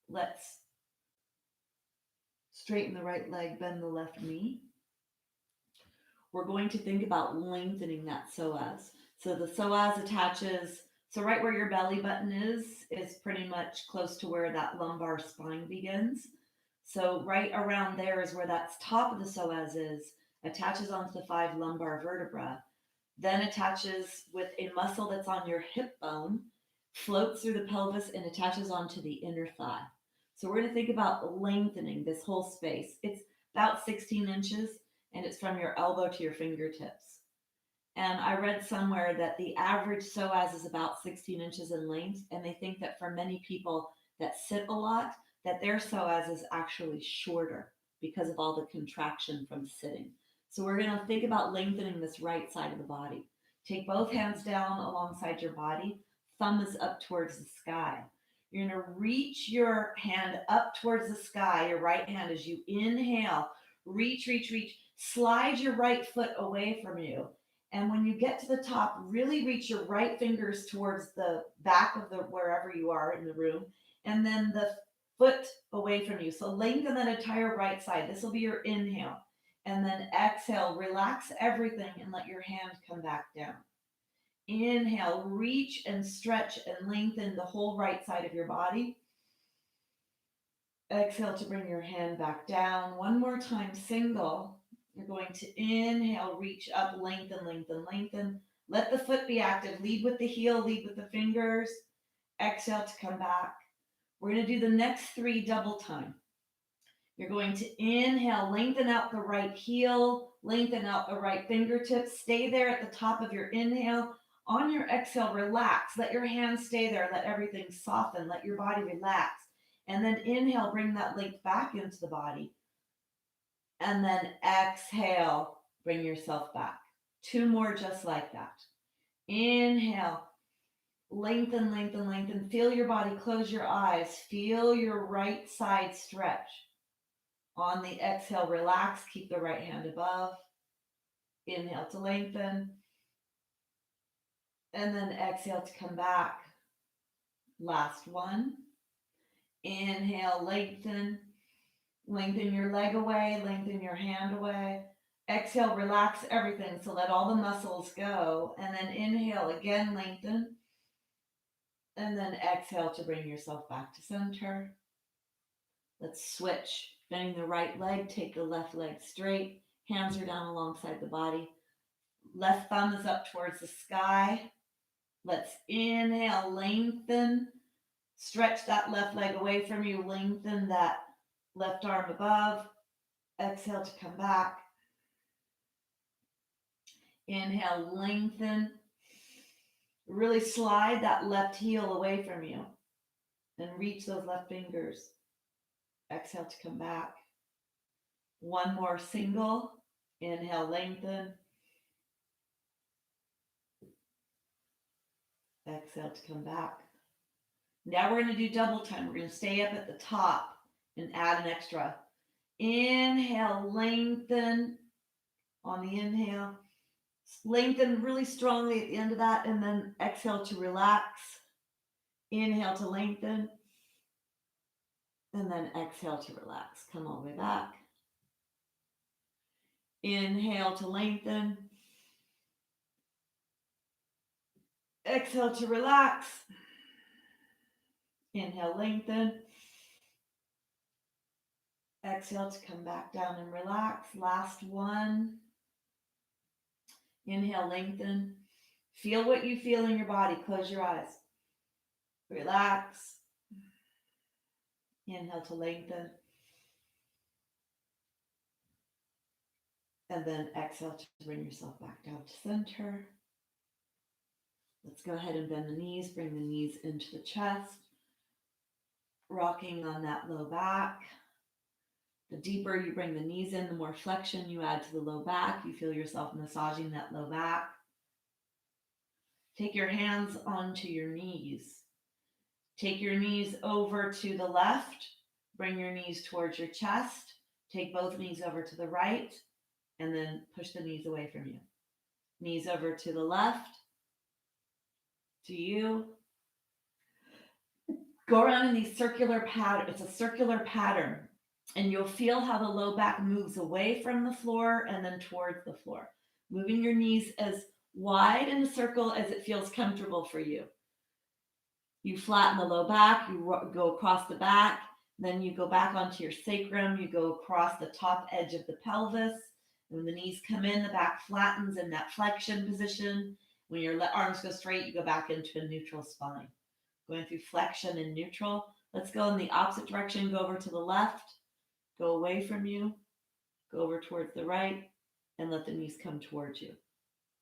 Let's straighten the right leg, bend the left knee. We're going to think about lengthening that psoas. So the psoas attaches, so right where your belly button is pretty much close to where that lumbar spine begins. So right around there is where that top of the psoas is, attaches onto the 5 lumbar vertebra, then attaches with a muscle that's on your hip bone, floats through the pelvis and attaches onto the inner thigh. So we're going to think about lengthening this whole space. It's about 16 inches and it's from your elbow to your fingertips. And I read somewhere that the average psoas is about 16 inches in length. And they think that for many people that sit a lot, that their psoas is actually shorter because of all the contraction from sitting. So we're going to think about lengthening this right side of the body. Take both hands down alongside your body. Thumb is up towards the sky. You're going to reach your hand up towards the sky, your right hand, as you inhale. Reach, reach, reach. Slide your right foot away from you. And when you get to the top, really reach your right fingers towards the back of the wherever you are in the room, and then the foot away from you. So lengthen that entire right side. This will be your inhale. And then exhale, relax everything and let your hand come back down. Inhale, reach and stretch and lengthen the whole right side of your body. Exhale to bring your hand back down. One more time, single. You're going to inhale, reach up, lengthen, lengthen, lengthen. Let the foot be active. Lead with the heel, lead with the fingers. Exhale to come back. We're going to do the next 3 double time. You're going to inhale, lengthen out the right heel, lengthen out the right fingertips. Stay there at the top of your inhale. On your exhale, relax. Let your hands stay there. Let everything soften. Let your body relax. And then inhale, bring that length back into the body. And then exhale, bring yourself back. 2 more just like that. Inhale, lengthen, lengthen, lengthen. Feel your body, close your eyes. Feel your right side stretch. On the exhale, relax, keep the right hand above. Inhale to lengthen. And then exhale to come back. Last one. Inhale, lengthen. Lengthen your leg away, lengthen your hand away. Exhale, relax everything. So let all the muscles go. And then inhale, again, lengthen. And then exhale to bring yourself back to center. Let's switch. Bending the right leg, take the left leg straight. Hands are down alongside the body. Left thumb is up towards the sky. Let's inhale, lengthen. Stretch that left leg away from you. Lengthen that left arm above. Exhale to come back. Inhale, lengthen. Really slide that left heel away from you. And reach those left fingers. Exhale to come back. One more single. Inhale, lengthen. Exhale to come back. Now we're going to do double time. We're going to stay up at the top and add an extra. Inhale, lengthen on the inhale. Lengthen really strongly at the end of that, and then exhale to relax. Inhale to lengthen, and then exhale to relax. Come all the way back. Inhale to lengthen. Exhale to relax. Inhale, lengthen. Exhale to come back down and relax. Last one. Inhale, lengthen. Feel what you feel in your body. Close your eyes. Relax. Inhale to lengthen. And then exhale to bring yourself back down to center. Let's go ahead and bend the knees. Bring the knees into the chest. Rocking on that low back. The deeper you bring the knees in, the more flexion you add to the low back. You feel yourself massaging that low back. Take your hands onto your knees. Take your knees over to the left. Bring your knees towards your chest. Take both knees over to the right, and then push the knees away from you. Knees over to the left, to you. Go around in these circular pattern. It's a circular pattern, and you'll feel how the low back moves away from the floor and then towards the floor. Moving your knees as wide in a circle as it feels comfortable for you. You flatten the low back, you go across the back, then you go back onto your sacrum, you go across the top edge of the pelvis. When the knees come in, the back flattens in that flexion position. When your arms go straight, you go back into a neutral spine. Going through flexion and neutral. Let's go in the opposite direction. Go over to the left, go away from you, go over towards the right, and let the knees come towards you.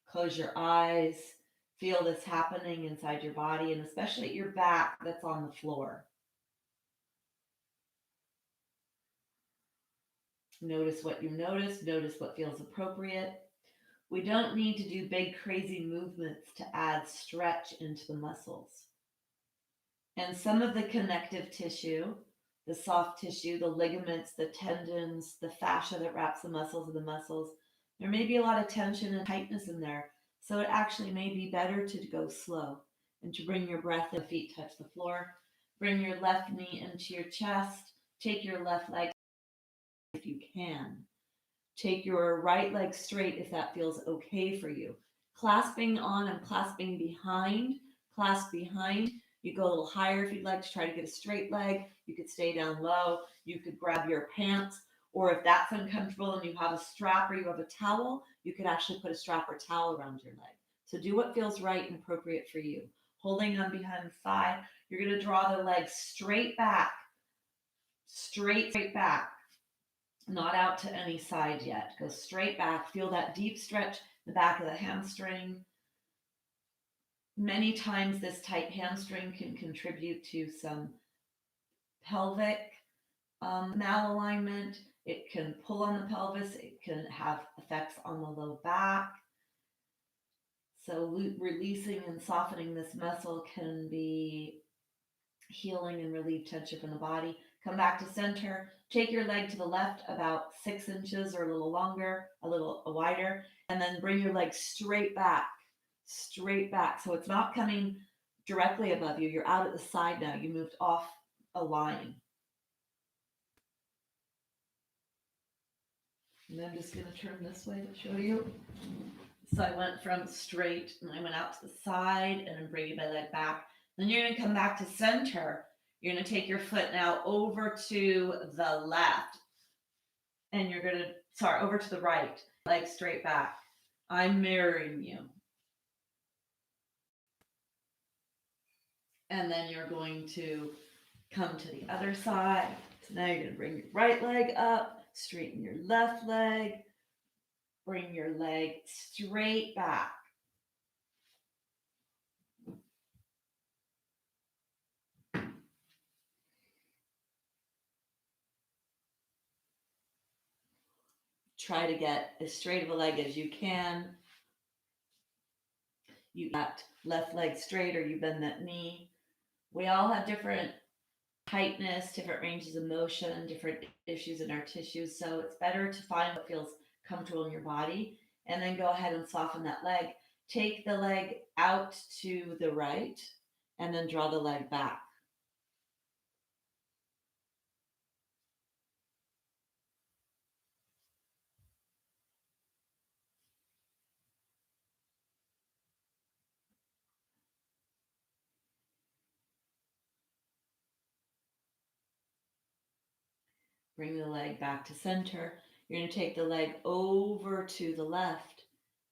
Close your eyes. Feel this happening inside your body, and especially at your back that's on the floor. Notice what you notice. Notice what feels appropriate. We don't need to do big, crazy movements to add stretch into the muscles. And some of the connective tissue, the soft tissue, the ligaments, the tendons, the fascia that wraps the muscles of the muscles, there may be a lot of tension and tightness in there. So it actually may be better to go slow and to bring your breath and feet touch the floor. Bring your left knee into your chest. Take your left leg if you can. Take your right leg straight if that feels okay for you. Clasping on and clasping behind. Clasp behind. You go a little higher if you'd like to try to get a straight leg. You could stay down low. You could grab your pants. Or if that's uncomfortable and you have a strap or you have a towel, you could actually put a strap or towel around your leg. So do what feels right and appropriate for you. Holding on behind the thigh, you're going to draw the leg straight back. Straight back. Not out to any side yet. Go straight back. Feel that deep stretch in the back of the hamstring. Many times this tight hamstring can contribute to some pelvic malalignment. It can pull on the pelvis. It can have effects on the low back. So releasing and softening this muscle can be healing and relieve tension from the body. Come back to center. Take your leg to the left about 6 inches or a little longer, a little wider, and then bring your leg straight back. Straight back. So it's not coming directly above you. You're out at the side now. You moved off a line. And I'm just going to turn this way to show you. So I went from straight and I went out to the side and then bringing my leg back. Then you're going to come back to center. You're going to take your foot now over to the left. And you're going to, over to the right. Leg straight back. I'm mirroring you. And then you're going to come to the other side. So now you're going to bring your right leg up, straighten your left leg, bring your leg straight back. Try to get as straight of a leg as you can. You got left leg straight or you bend that knee. We all have different tightness, different ranges of motion, different issues in our tissues. So it's better to find what feels comfortable in your body and then go ahead and soften that leg. Take the leg out to the right and then draw the leg back. Bring the leg back to center. You're going to take the leg over to the left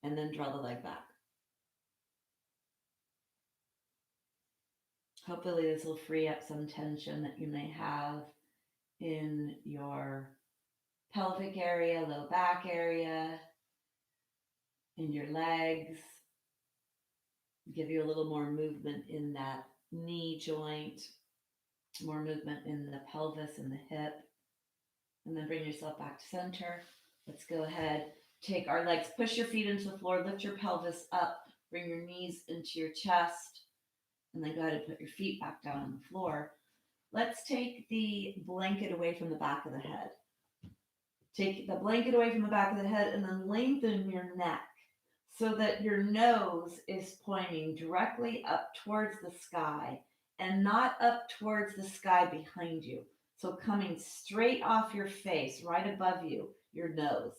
and then draw the leg back. Hopefully, this will free up some tension that you may have in your pelvic area, low back area, in your legs. Give you a little more movement in that knee joint, more movement in the pelvis and the hip. And then bring yourself back to center. Let's go ahead. Take our legs, push your feet into the floor, lift your pelvis up, bring your knees into your chest, and then go ahead and put your feet back down on the floor. Let's take the blanket away from the back of the head. Take the blanket away from the back of the head and then lengthen your neck so that your nose is pointing directly up towards the sky and not up towards the sky behind you. So coming straight off your face, right above you, your nose.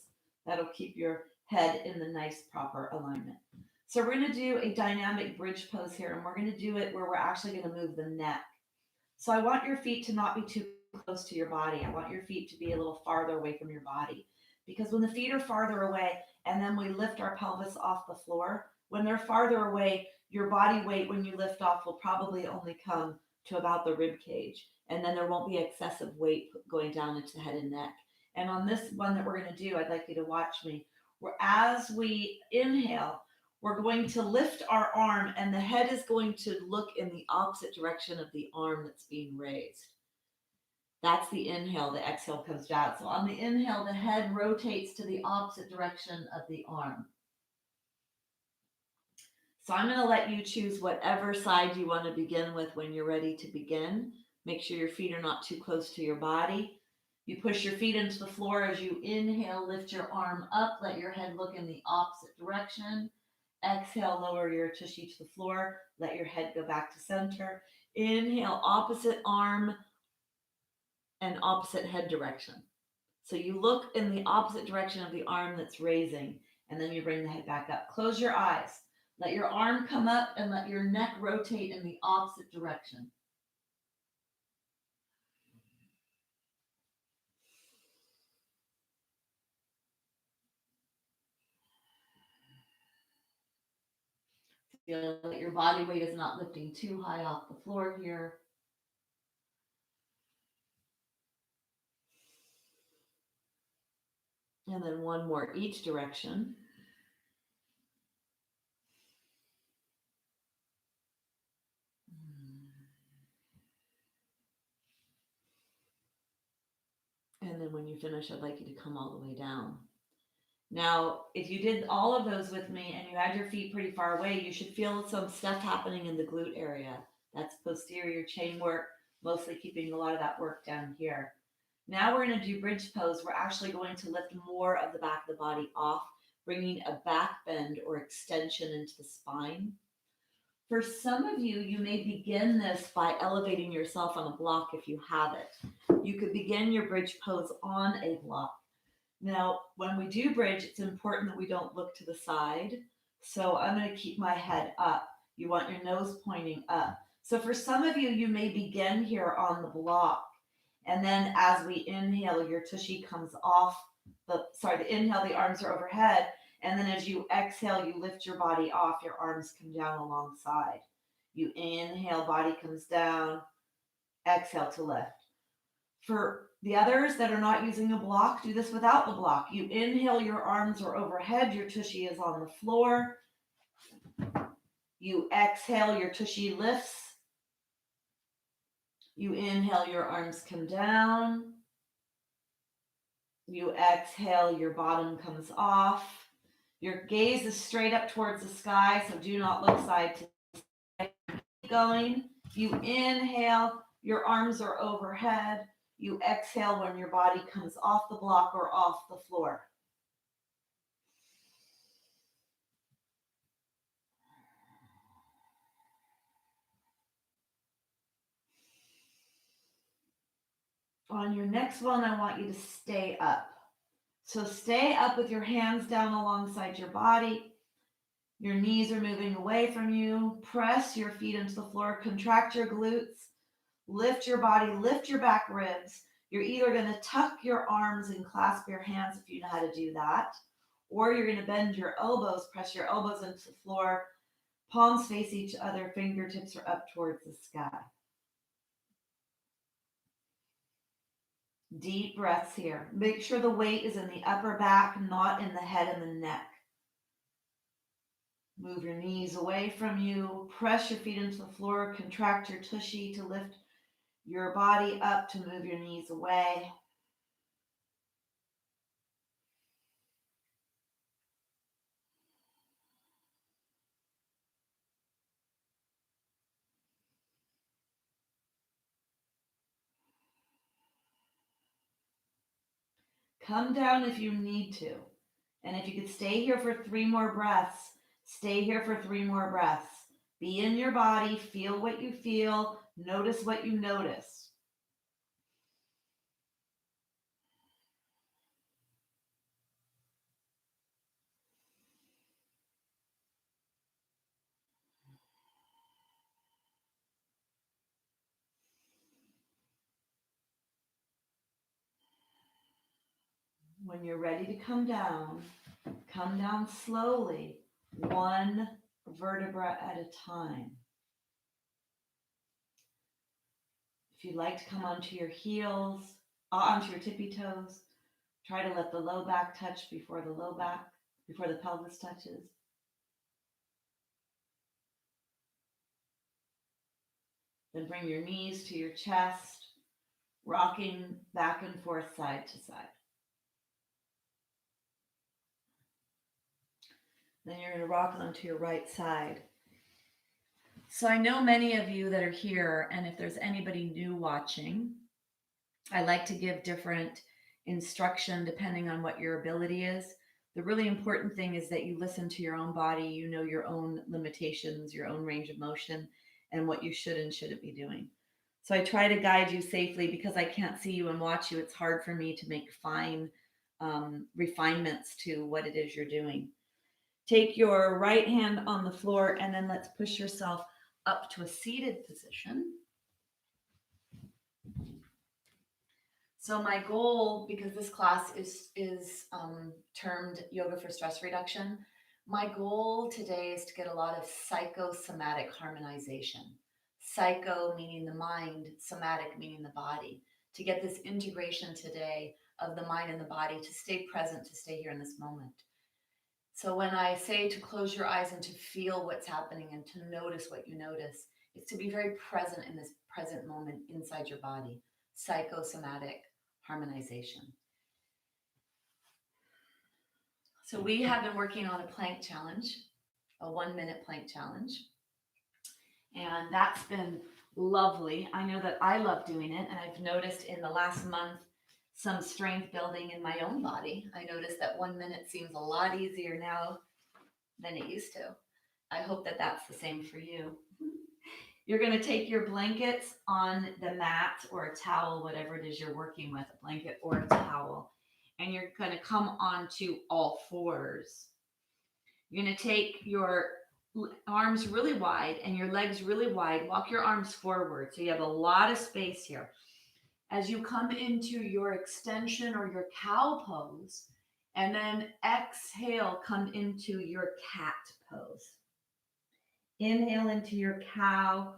That'll keep your head in the nice proper alignment. So we're going to do a dynamic bridge pose here, and we're going to do it where we're actually going to move the neck. So I want your feet to not be too close to your body. I want your feet to be a little farther away from your body. Because when the feet are farther away and then we lift our pelvis off the floor, when they're farther away, your body weight when you lift off will probably only come to about the rib cage. And then there won't be excessive weight going down into the head and neck. And on this one that we're going to do, I'd like you to watch me. Where as we inhale, we're going to lift our arm and the head is going to look in the opposite direction of the arm that's being raised. That's the inhale. The exhale comes down. So on the inhale, the head rotates to the opposite direction of the arm. So I'm going to let you choose whatever side you want to begin with when you're ready to begin. Make sure your feet are not too close to your body. You push your feet into the floor as you inhale, lift your arm up, let your head look in the opposite direction. Exhale, lower your tushy to the floor, let your head go back to center. Inhale, opposite arm and opposite head direction. So you look in the opposite direction of the arm that's raising, and then you bring the head back up. Close your eyes. Let your arm come up and let your neck rotate in the opposite direction. Feel that your body weight is not lifting too high off the floor here. And then one more each direction. And then when you finish, I'd like you to come all the way down. Now, if you did all of those with me and you had your feet pretty far away, you should feel some stuff happening in the glute area. That's posterior chain work, mostly keeping a lot of that work down here. Now we're going to do bridge pose. We're actually going to lift more of the back of the body off, bringing a back bend or extension into the spine. For some of you, you may begin this by elevating yourself on a block if you have it. You could begin your bridge pose on a block. Now, when we do bridge, it's important that we don't look to the side. So I'm going to keep my head up. You want your nose pointing up. So for some of you, you may begin here on the block. And then as we inhale, your tushy comes off. The inhale, the arms are overhead. And then as you exhale, you lift your body off. Your arms come down alongside. You inhale, body comes down. Exhale to lift. For the others that are not using a block, do this without the block. You inhale, your arms are overhead, your tushy is on the floor. You exhale, your tushy lifts. You inhale, your arms come down. You exhale, your bottom comes off. Your gaze is straight up towards the sky, so do not look side to side. Keep going. You inhale, your arms are overhead. You exhale when your body comes off the block or off the floor. On your next one, I want you to stay up. So stay up with your hands down alongside your body. Your knees are moving away from you. Press your feet into the floor. Contract your glutes. Lift your body. Lift your back ribs. You're either going to tuck your arms and clasp your hands if you know how to do that, or you're going to bend your elbows, press your elbows into the floor. Palms face each other. Fingertips are up towards the sky. Deep breaths here. Make sure the weight is in the upper back, not in the head and the neck. Move your knees away from you. Press your feet into the floor. Contract your tushy to lift your body up, to move your knees away. Come down if you need to. And if you could stay here for 3 more breaths, stay here for 3 more breaths. Be in your body, feel what you feel, notice what you notice. When you're ready to come down slowly, one vertebra at a time. If you'd like to come onto your heels, onto your tippy toes, try to let the low back touch before the pelvis touches. Then bring your knees to your chest, rocking back and forth side to side. Then you're going to rock onto your right side. So I know many of you that are here, and if there's anybody new watching, I like to give different instruction depending on what your ability is. The really important thing is that you listen to your own body, you know your own limitations, your own range of motion, and what you should and shouldn't be doing. So I try to guide you safely. Because I can't see you and watch you, it's hard for me to make fine refinements to what it is you're doing. Take your right hand on the floor, and then let's push yourself up to a seated position. So my goal, because this class is termed Yoga for Stress Reduction, my goal today is to get a lot of psychosomatic harmonization. Psycho meaning the mind, somatic meaning the body. To get this integration today of the mind and the body, to stay present, to stay here in this moment. So when I say to close your eyes and to feel what's happening and to notice what you notice, it's to be very present in this present moment inside your body. Psychosomatic harmonization. So we have been working on a plank challenge, a 1-minute plank challenge. And that's been lovely. I know that I love doing it. And I've noticed in the last month some strength building in my own body. I noticed that 1 minute seems a lot easier now than it used to. I hope that that's the same for you. You're going to take your blankets on the mat or a towel, whatever it is you're working with, a blanket or a towel, and you're going to come onto all fours. You're going to take your arms really wide and your legs really wide. Walk your arms forward so you have a lot of space here. As you come into your extension or your cow pose, and then exhale, come into your cat pose. Inhale into your cow.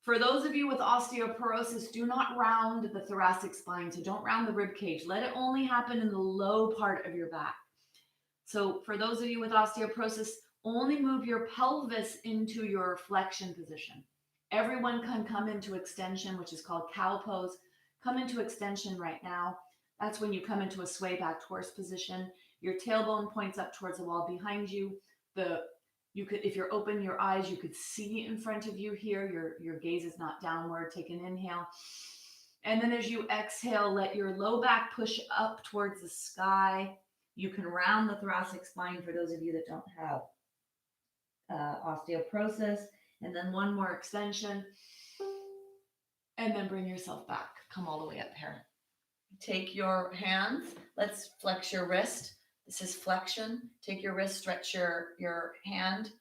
For those of you with osteoporosis, do not round the thoracic spine. So don't round the rib cage. Let it only happen in the low part of your back. So for those of you with osteoporosis, only move your pelvis into your flexion position. Everyone can come into extension, which is called cow pose. Come into extension right now. That's when you come into a sway back horse position. Your tailbone points up towards the wall behind you. The You could, if you're open your eyes, you could see in front of you here. Your gaze is not downward. Take an inhale. And then as you exhale, let your low back push up towards the sky. You can round the thoracic spine for those of you that don't have osteoporosis. And then one more extension. And then bring yourself back. Come all the way up here. Take your hands. Let's flex your wrist. This is flexion. Take your wrist, stretch your hand.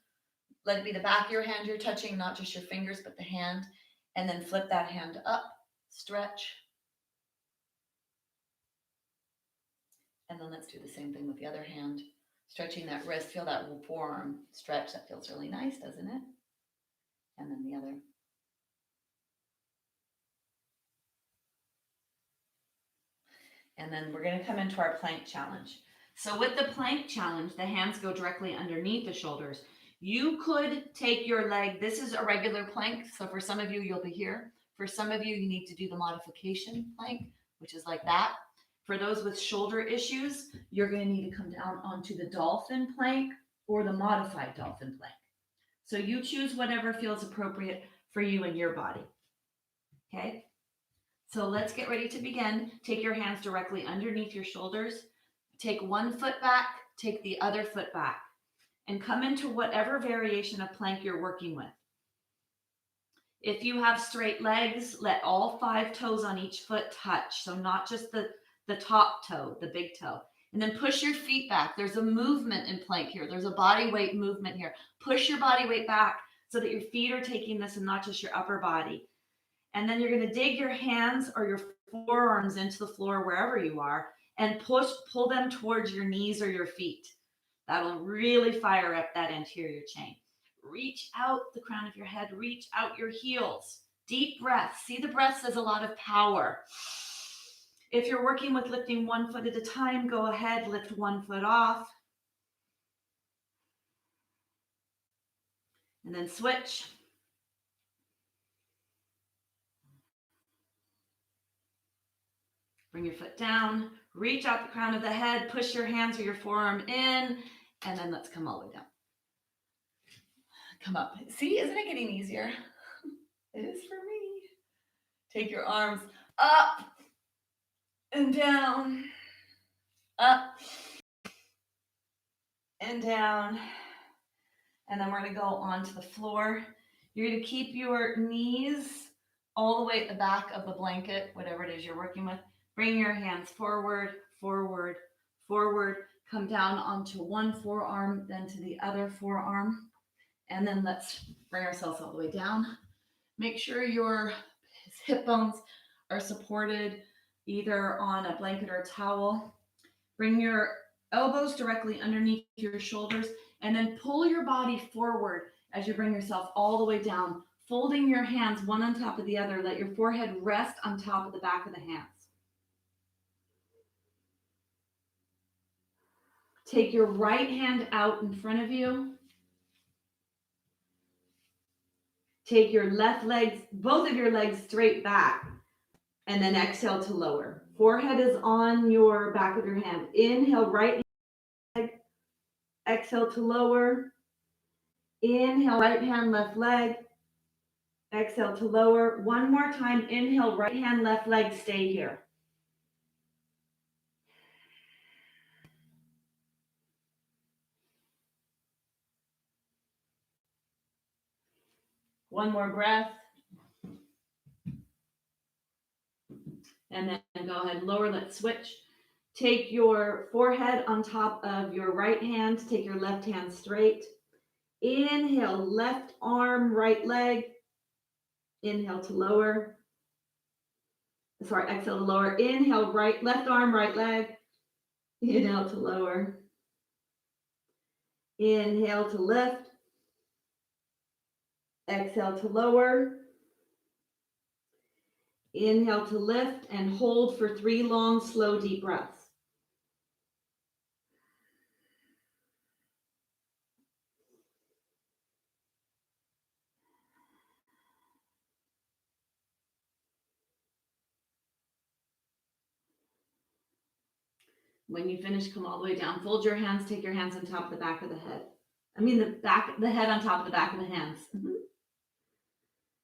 Let it be the back of your hand you're touching, not just your fingers, but the hand. And then flip that hand up, stretch. And then let's do the same thing with the other hand. Stretching that wrist, feel that forearm stretch. That feels really nice, doesn't it? And then the other. And then we're going to come into our plank challenge. So with the plank challenge, the hands go directly underneath the shoulders. You could take your leg. This is a regular plank. So for some of you, you'll be here. For some of you, you need to do the modification plank, which is like that. For those with shoulder issues, you're going to need to come down onto the dolphin plank or the modified dolphin plank. So you choose whatever feels appropriate for you and your body. Okay? So let's get ready to begin. Take your hands directly underneath your shoulders. Take one foot back, take the other foot back, and come into whatever variation of plank you're working with. If you have straight legs, let all 5 toes on each foot touch. So not just the top toe, the big toe. And then push your feet back. There's a movement in plank here. There's a body weight movement here. Push your body weight back so that your feet are taking this and not just your upper body. And then you're going to dig your hands or your forearms into the floor wherever you are and pull them towards your knees or your feet. That'll really fire up that anterior chain. Reach out the crown of your head, reach out your heels. Deep breath. See, the breath has a lot of power. If you're working with lifting 1 foot at a time, go ahead, lift 1 foot off. And then switch. Bring your foot down, reach out the crown of the head, push your hands or your forearm in, and then let's come all the way down. Come up. See, isn't it getting easier? It is for me. Take your arms up and down, up and down. And then we're going to go onto the floor. You're going to keep your knees all the way at the back of the blanket, whatever it is you're working with. Bring your hands forward, forward, forward. Come down onto one forearm, then to the other forearm. And then let's bring ourselves all the way down. Make sure your hip bones are supported either on a blanket or a towel. Bring your elbows directly underneath your shoulders and then pull your body forward as you bring yourself all the way down, folding your hands one on top of the other. Let your forehead rest on top of the back of the hands. Take your right hand out in front of you. Take your left leg, both of your legs straight back, and then exhale to lower. Forehead is on your back of your hand. Inhale, right leg. Exhale to lower. Inhale, right hand, left leg. Exhale to lower. One more time. Inhale, right hand, left leg. Stay here. One more breath. And then go ahead and lower. Let's switch. Take your forehead on top of your right hand. Take your left hand straight. Inhale, left arm, right leg. Inhale to lower. Sorry, exhale to lower. Inhale, right, left arm, right leg. Inhale to lower. Inhale to lift. Exhale to lower. Inhale to lift and hold for 3 long, slow, deep breaths. When you finish, come all the way down. Fold your hands, take your hands on top of the back of the head. The head on top of the back of the hands.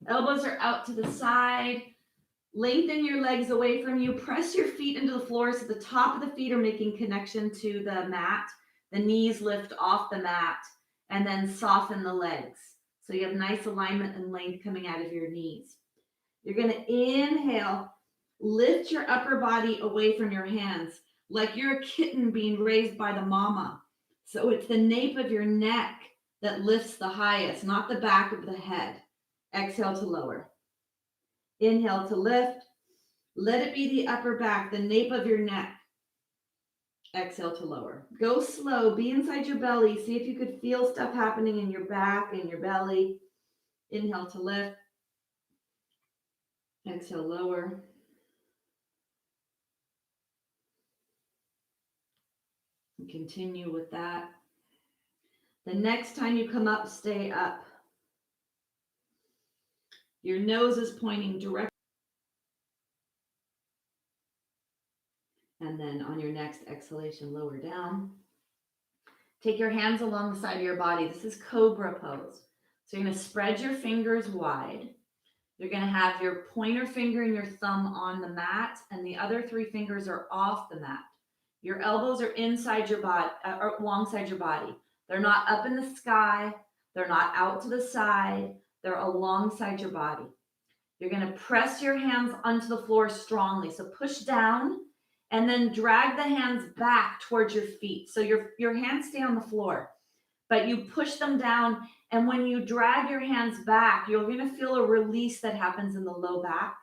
Elbows are out to the side. Lengthen your legs away from you. Press your feet into the floor so the top of the feet are making connection to the mat. The knees lift off the mat, and then soften the legs. So you have nice alignment and length coming out of your knees. You're going to inhale, lift your upper body away from your hands, like you're a kitten being raised by the mama. So it's the nape of your neck that lifts the highest, not the back of the head. Exhale to lower. Inhale to lift. Let it be the upper back, the nape of your neck. Exhale to lower. Go slow. Be inside your belly. See if you could feel stuff happening in your back and your belly. Inhale to lift. Exhale, lower. And continue with that. The next time you come up, stay up. Your nose is pointing directly. And then on your next exhalation, lower down. Take your hands along the side of your body. This is cobra pose. So you're going to spread your fingers wide. You're going to have your pointer finger and your thumb on the mat, and the other 3 fingers are off the mat. Your elbows are inside your body, or alongside your body. They're not up in the sky. They're not out to the side. They're alongside your body. You're going to press your hands onto the floor strongly. So push down and then drag the hands back towards your feet. So your hands stay on the floor, but you push them down. And when you drag your hands back, you're going to feel a release that happens in the low back.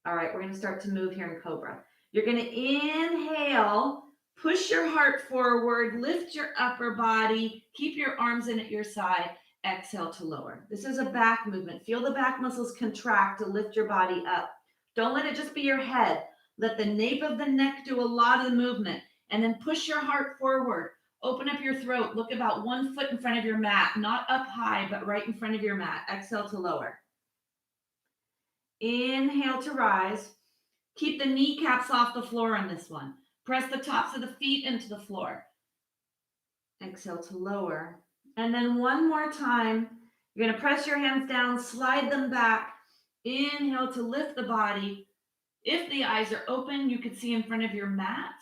All right, we're going to start to move here in Cobra. You're going to inhale, push your heart forward, lift your upper body, keep your arms in at your side. Exhale to lower. This is a back movement. Feel the back muscles contract to lift your body up. Don't let it just be your head. Let the nape of the neck do a lot of the movement, and then push your heart forward. Open up your throat. Look about 1 foot in front of your mat, not up high, but right in front of your mat. Exhale to lower. Inhale to rise. Keep the kneecaps off the floor on this one. Press the tops of the feet into the floor. Exhale to lower. And then one more time, you're going to press your hands down, slide them back. Inhale to lift the body. If the eyes are open, you could see in front of your mat,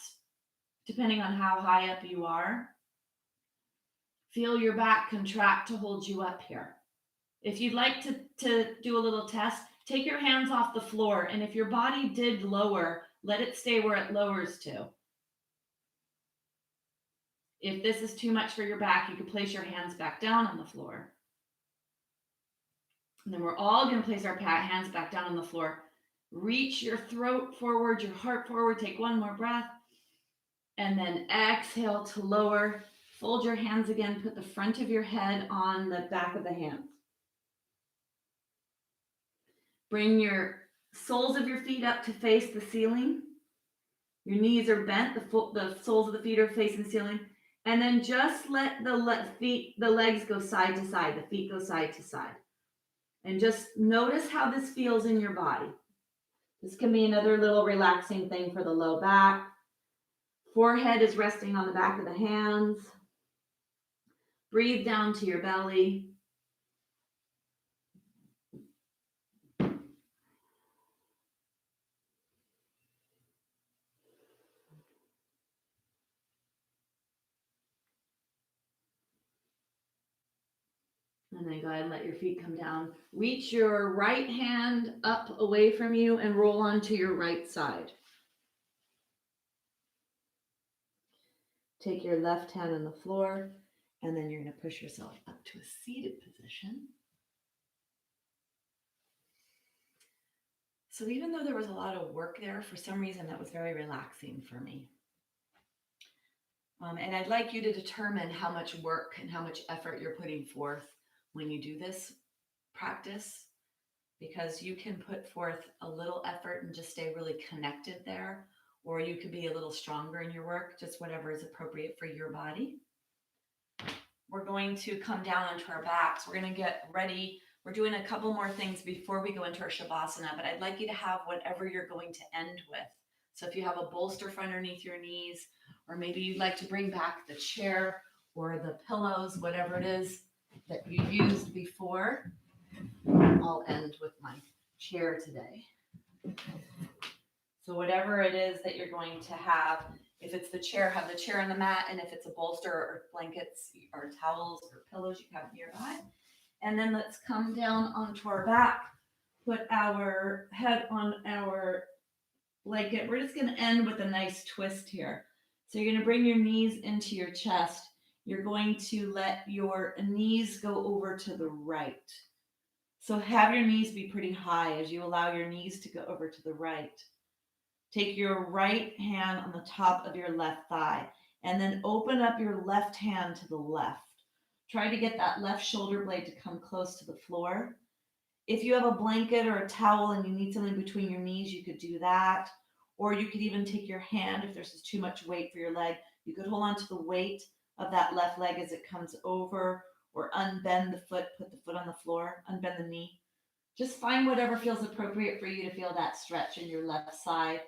depending on how high up you are. Feel your back contract to hold you up here. If you'd like to do a little test, take your hands off the floor. And if your body did lower, let it stay where it lowers to. If this is too much for your back, you can place your hands back down on the floor. And then we're all going to place our hands back down on the floor. Reach your throat forward, your heart forward. Take one more breath. And then exhale to lower. Fold your hands again. Put the front of your head on the back of the hands. Bring your soles of your feet up to face the ceiling. Your knees are bent. The soles of the feet are facing the ceiling. And then just let the legs go side to side. The feet go side to side. And just notice how this feels in your body. This can be another little relaxing thing for the low back. Forehead is resting on the back of the hands. Breathe down to your belly. And then go ahead and let your feet come down. Reach your right hand up away from you and roll onto your right side. Take your left hand on the floor, and then you're going to push yourself up to a seated position. So even though there was a lot of work there, for some reason that was very relaxing for me. And I'd like you to determine how much work and how much effort you're putting forth when you do this practice, because you can put forth a little effort and just stay really connected there, or you could be a little stronger in your work, just whatever is appropriate for your body. We're going to come down onto our backs. We're going to get ready. We're doing a couple more things before we go into our Shavasana, but I'd like you to have whatever you're going to end with. So if you have a bolster for underneath your knees, or maybe you'd like to bring back the chair or the pillows, whatever it is that you used before. I'll end with my chair today. So whatever it is that you're going to have, if it's the chair, have the chair on the mat, and if it's a bolster or blankets or towels or pillows, you have it nearby. And then let's come down onto our back, put our head on our blanket. We're just going to end with a nice twist here. So you're going to bring your knees into your chest. You're going to let your knees go over to the right. So have your knees be pretty high as you allow your knees to go over to the right. Take your right hand on the top of your left thigh and then open up your left hand to the left. Try to get that left shoulder blade to come close to the floor. If you have a blanket or a towel and you need something between your knees, you could do that. Or you could even take your hand, if there's too much weight for your leg, you could hold on to the weight of that left leg as it comes over, or unbend the foot, put the foot on the floor, unbend the knee. Just find whatever feels appropriate for you to feel that stretch in your left side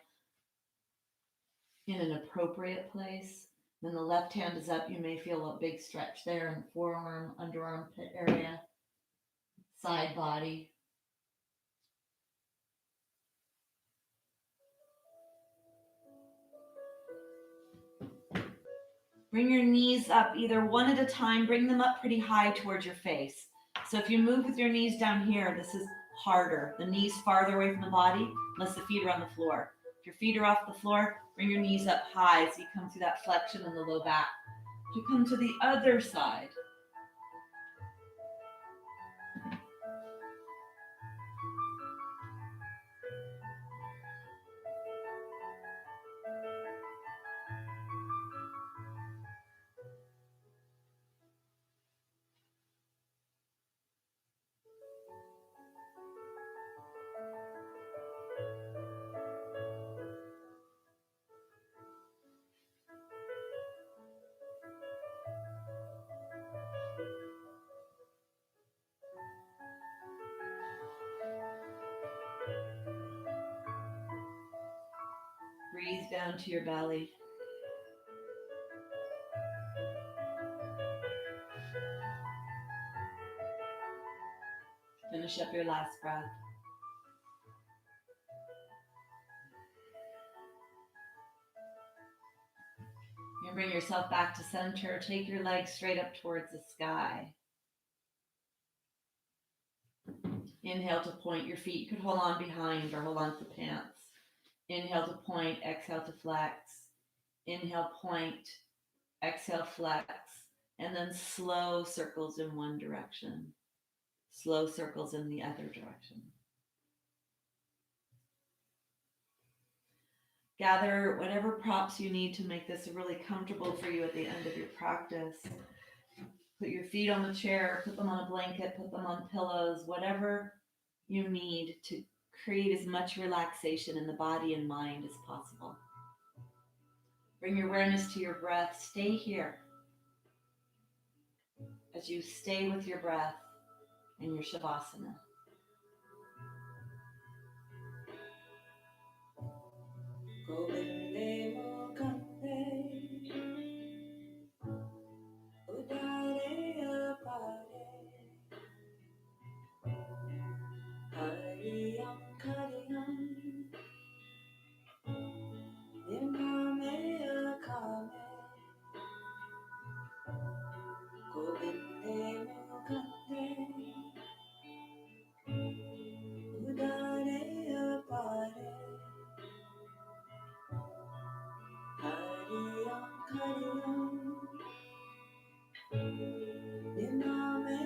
in an appropriate place. Then the left hand is up. You may feel a big stretch there in the forearm, underarm pit area, side body. Bring your knees up either one at a time. Bring them up pretty high towards your face. So if you move with your knees down here, this is harder. The knees farther away from the body, unless the feet are on the floor. If your feet are off the floor, bring your knees up high so you come through that flexion in the low back. To come to the other side. Breathe down to your belly. Finish up your last breath. And bring yourself back to center. Take your legs straight up towards the sky. Inhale to point your feet. You could hold on behind or hold on to the pants. Inhale to point, exhale to flex. Inhale, point, exhale, flex. And then slow circles in one direction. Slow circles in the other direction. Gather whatever props you need to make this really comfortable for you at the end of your practice. Put your feet on the chair, put them on a blanket, put them on pillows, whatever you need to create as much relaxation in the body and mind as possible. Bring your awareness to your breath. Stay here as you stay with your breath in your Shavasana. Govinde Mukande Udare Apare Hariyam Kariyam Nimame Akame Govinde Mukande Udare Apare Hariyam Kariyam Nimame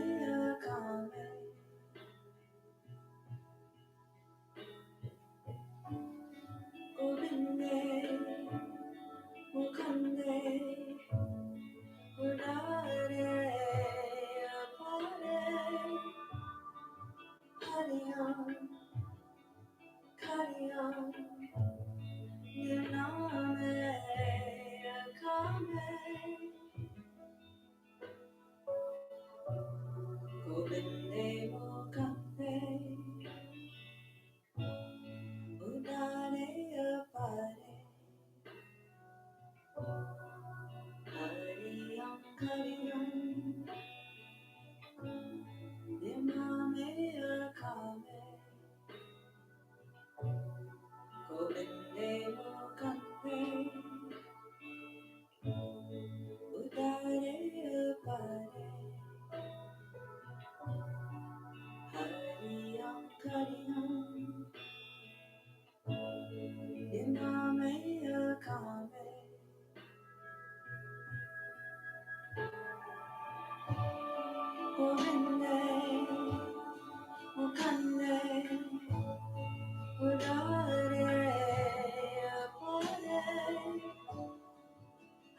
Akame Govinde Mukande Udare Apare Kariyam Kariyam Nimame Akame Govinde, Mukande, Udare, Apare,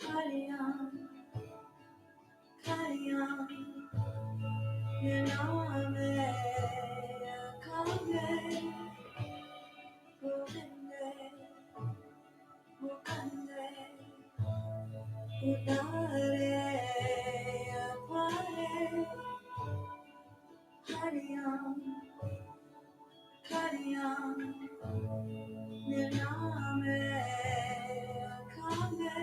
Hariam, Kariam, Yaname, Kame, Govinde, Mukande, Udare, Apare, Hariam, Kariam, Yaname, Kame,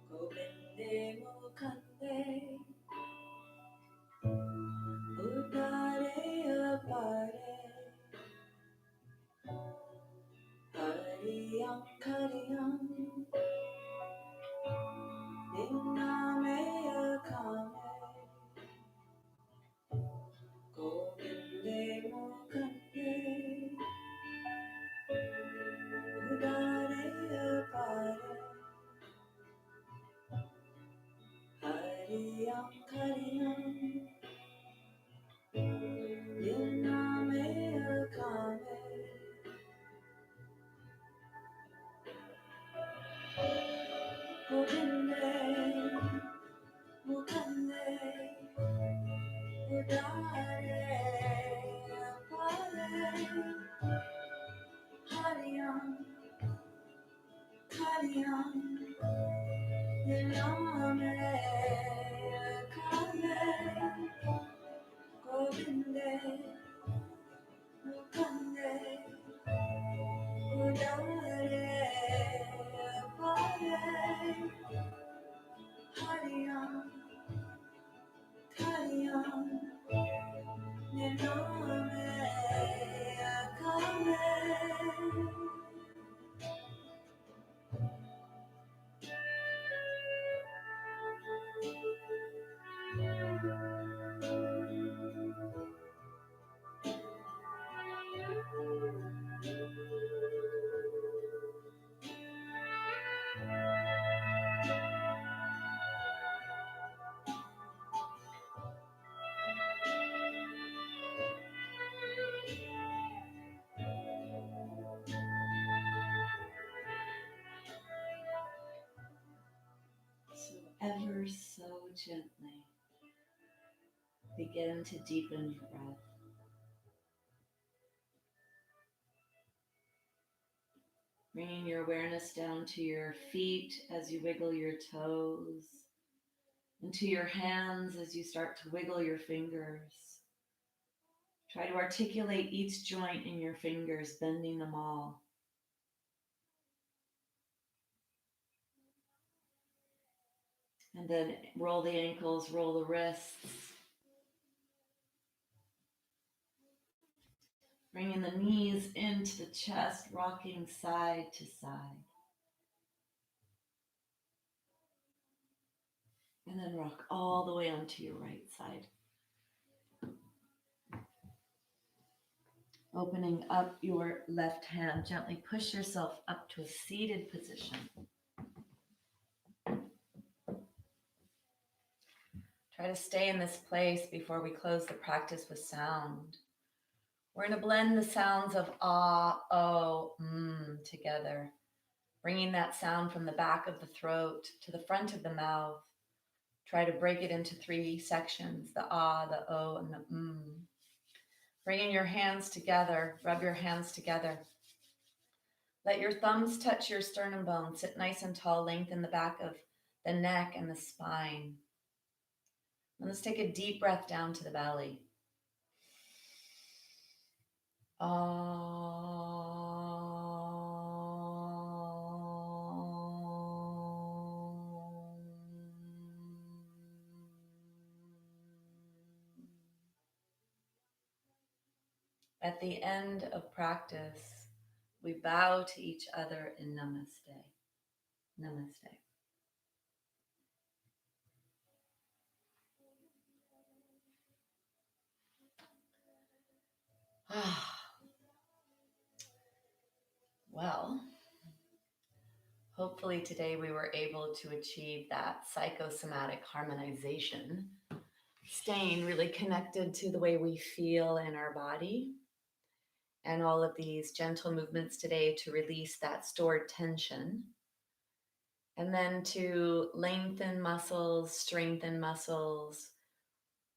Govinde, Mukande, Udare, Apare, Hariam, Kariam, Yaname, Kame, Govinde, Mukande, Udare, Apare, Hariam, Kariam, Yaname, Kame, Govinde, Mukande, Udare, Apare, Hariam, Kariam, Yaname, Kame, Govinde, Mukande, Udare, Apare, Hariam, Kariam, Yaname, Kame. So ever so gently begin to deepen your breath. Bringing your awareness down to your feet as you wiggle your toes, and to your hands as you start to wiggle your fingers. Try to articulate each joint in your fingers, bending them all. And then roll the ankles, roll the wrists. Bringing the knees into the chest, rocking side to side. And then rock all the way onto your right side. Opening up your left hand, gently push yourself up to a seated position. Try to stay in this place before we close the practice with sound. We're going to blend the sounds of ah, oh, together, bringing that sound from the back of the throat to the front of the mouth. Try to break it into 3 sections, the ah, the oh, and the Bringing your hands together, rub your hands together. Let your thumbs touch your sternum bone. Sit nice and tall, lengthen the back of the neck and the spine. And let's take a deep breath down to the belly. At the end of practice, we bow to each other in namaste. Namaste. Well, Hopefully today we were able to achieve that psychosomatic harmonization, staying really connected to the way we feel in our body, and all of these gentle movements today to release that stored tension, and then to lengthen muscles, strengthen muscles,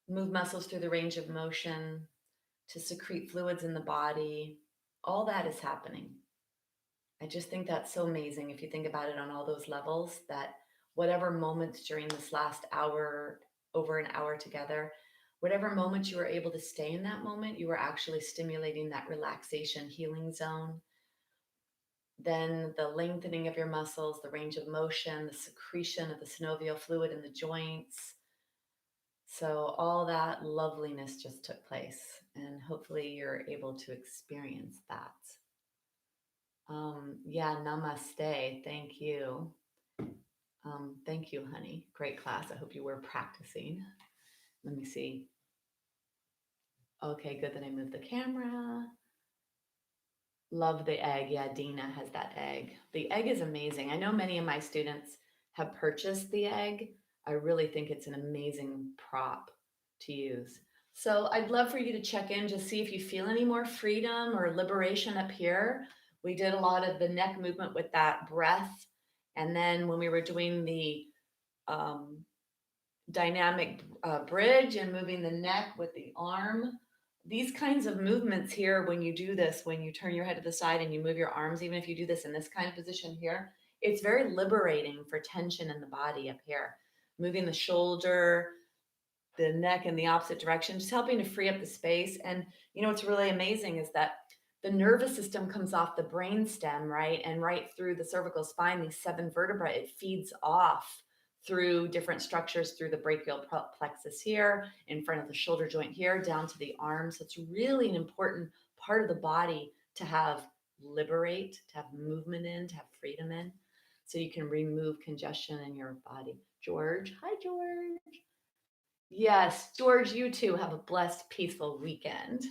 move muscles through the range of motion, to secrete fluids in the body. All that is happening. I just think that's so amazing if you think about it on all those levels, that whatever moments during this last hour, over an hour together, whatever moments you were able to stay in that moment, you were actually stimulating that relaxation healing zone. Then the lengthening of your muscles, the range of motion, the secretion of the synovial fluid in the joints. So all that loveliness just took place, and hopefully you're able to experience that. Yeah, namaste. Thank you. Thank you, honey. Great class. I hope you were practicing. Let me see. Okay, good that I moved the camera. Love the egg. Yeah, Dina has that egg. The egg is amazing. I know many of my students have purchased the egg. I really think it's an amazing prop to use. So I'd love for you to check in, just see if you feel any more freedom or liberation up here. We did a lot of the neck movement with that breath. And then when we were doing the um, dynamic bridge and moving the neck with the arm, these kinds of movements here, when you do this, when you turn your head to the side and you move your arms, even if you do this in this kind of position here, it's very liberating for tension in the body up here. Moving the shoulder, the neck in the opposite direction, just helping to free up the space. And you know what's really amazing is that the nervous system comes off the brain stem, right? And right through the cervical spine, these 7 vertebrae, it feeds off through different structures, through the brachial plexus here, in front of the shoulder joint here, down to the arms. So it's really an important part of the body to have liberate, to have movement in, to have freedom in, so you can remove congestion in your body. George, hi, George. Yes, George, you too have a blessed, peaceful weekend.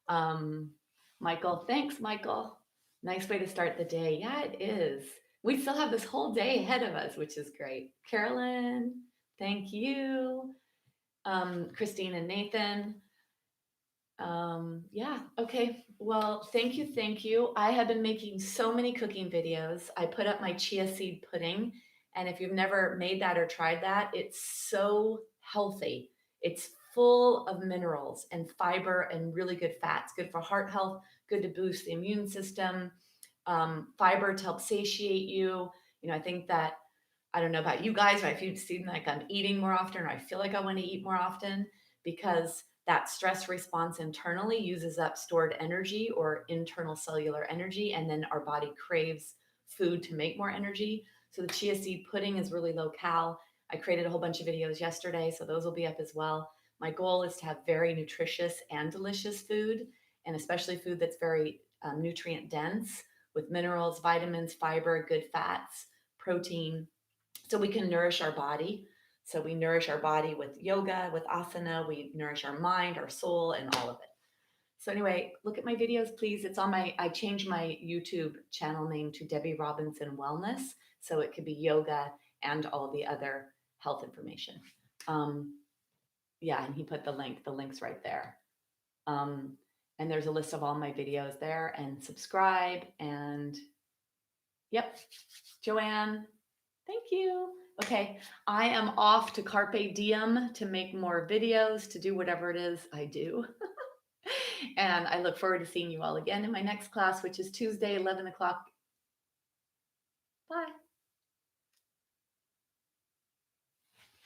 Um, Michael, thanks, Michael. Nice way to start the day. Yeah, it is. We still have this whole day ahead of us, which is great. Carolyn, thank you. Christine and Nathan. Yeah, okay. Well, thank you, thank you. I have been making so many cooking videos. I put up my chia seed pudding, and if you've never made that or tried that, it's so healthy. It's full of minerals and fiber and really good fats, good for heart health, good to boost the immune system, fiber to help satiate you. You know, I think that, I don't know about you guys, or if you've seen like I'm eating more often, or I feel like I want to eat more often, because that stress response internally uses up stored energy or internal cellular energy, and then our body craves food to make more energy. So the chia seed pudding is really low cal. I created a whole bunch of videos yesterday, so those will be up as well. My goal is to have very nutritious and delicious food, and especially food that's very nutrient dense, with minerals, vitamins, fiber, good fats, protein, so we can nourish our body. So we nourish our body with yoga, with asana, we nourish our mind, our soul, and all of it. So anyway, look at my videos, please. It's on I changed my YouTube channel name to Debbie Robinson Wellness. So it could be yoga and all the other health information. Um, yeah, and he put the link's right there. Um, and there's a list of all my videos there, and subscribe. And yep, Joanne, thank you. Okay, I am off to Carpe Diem to make more videos, to do whatever it is I do. And I look forward to seeing you all again in my next class, which is Tuesday, 11 o'clock. Bye.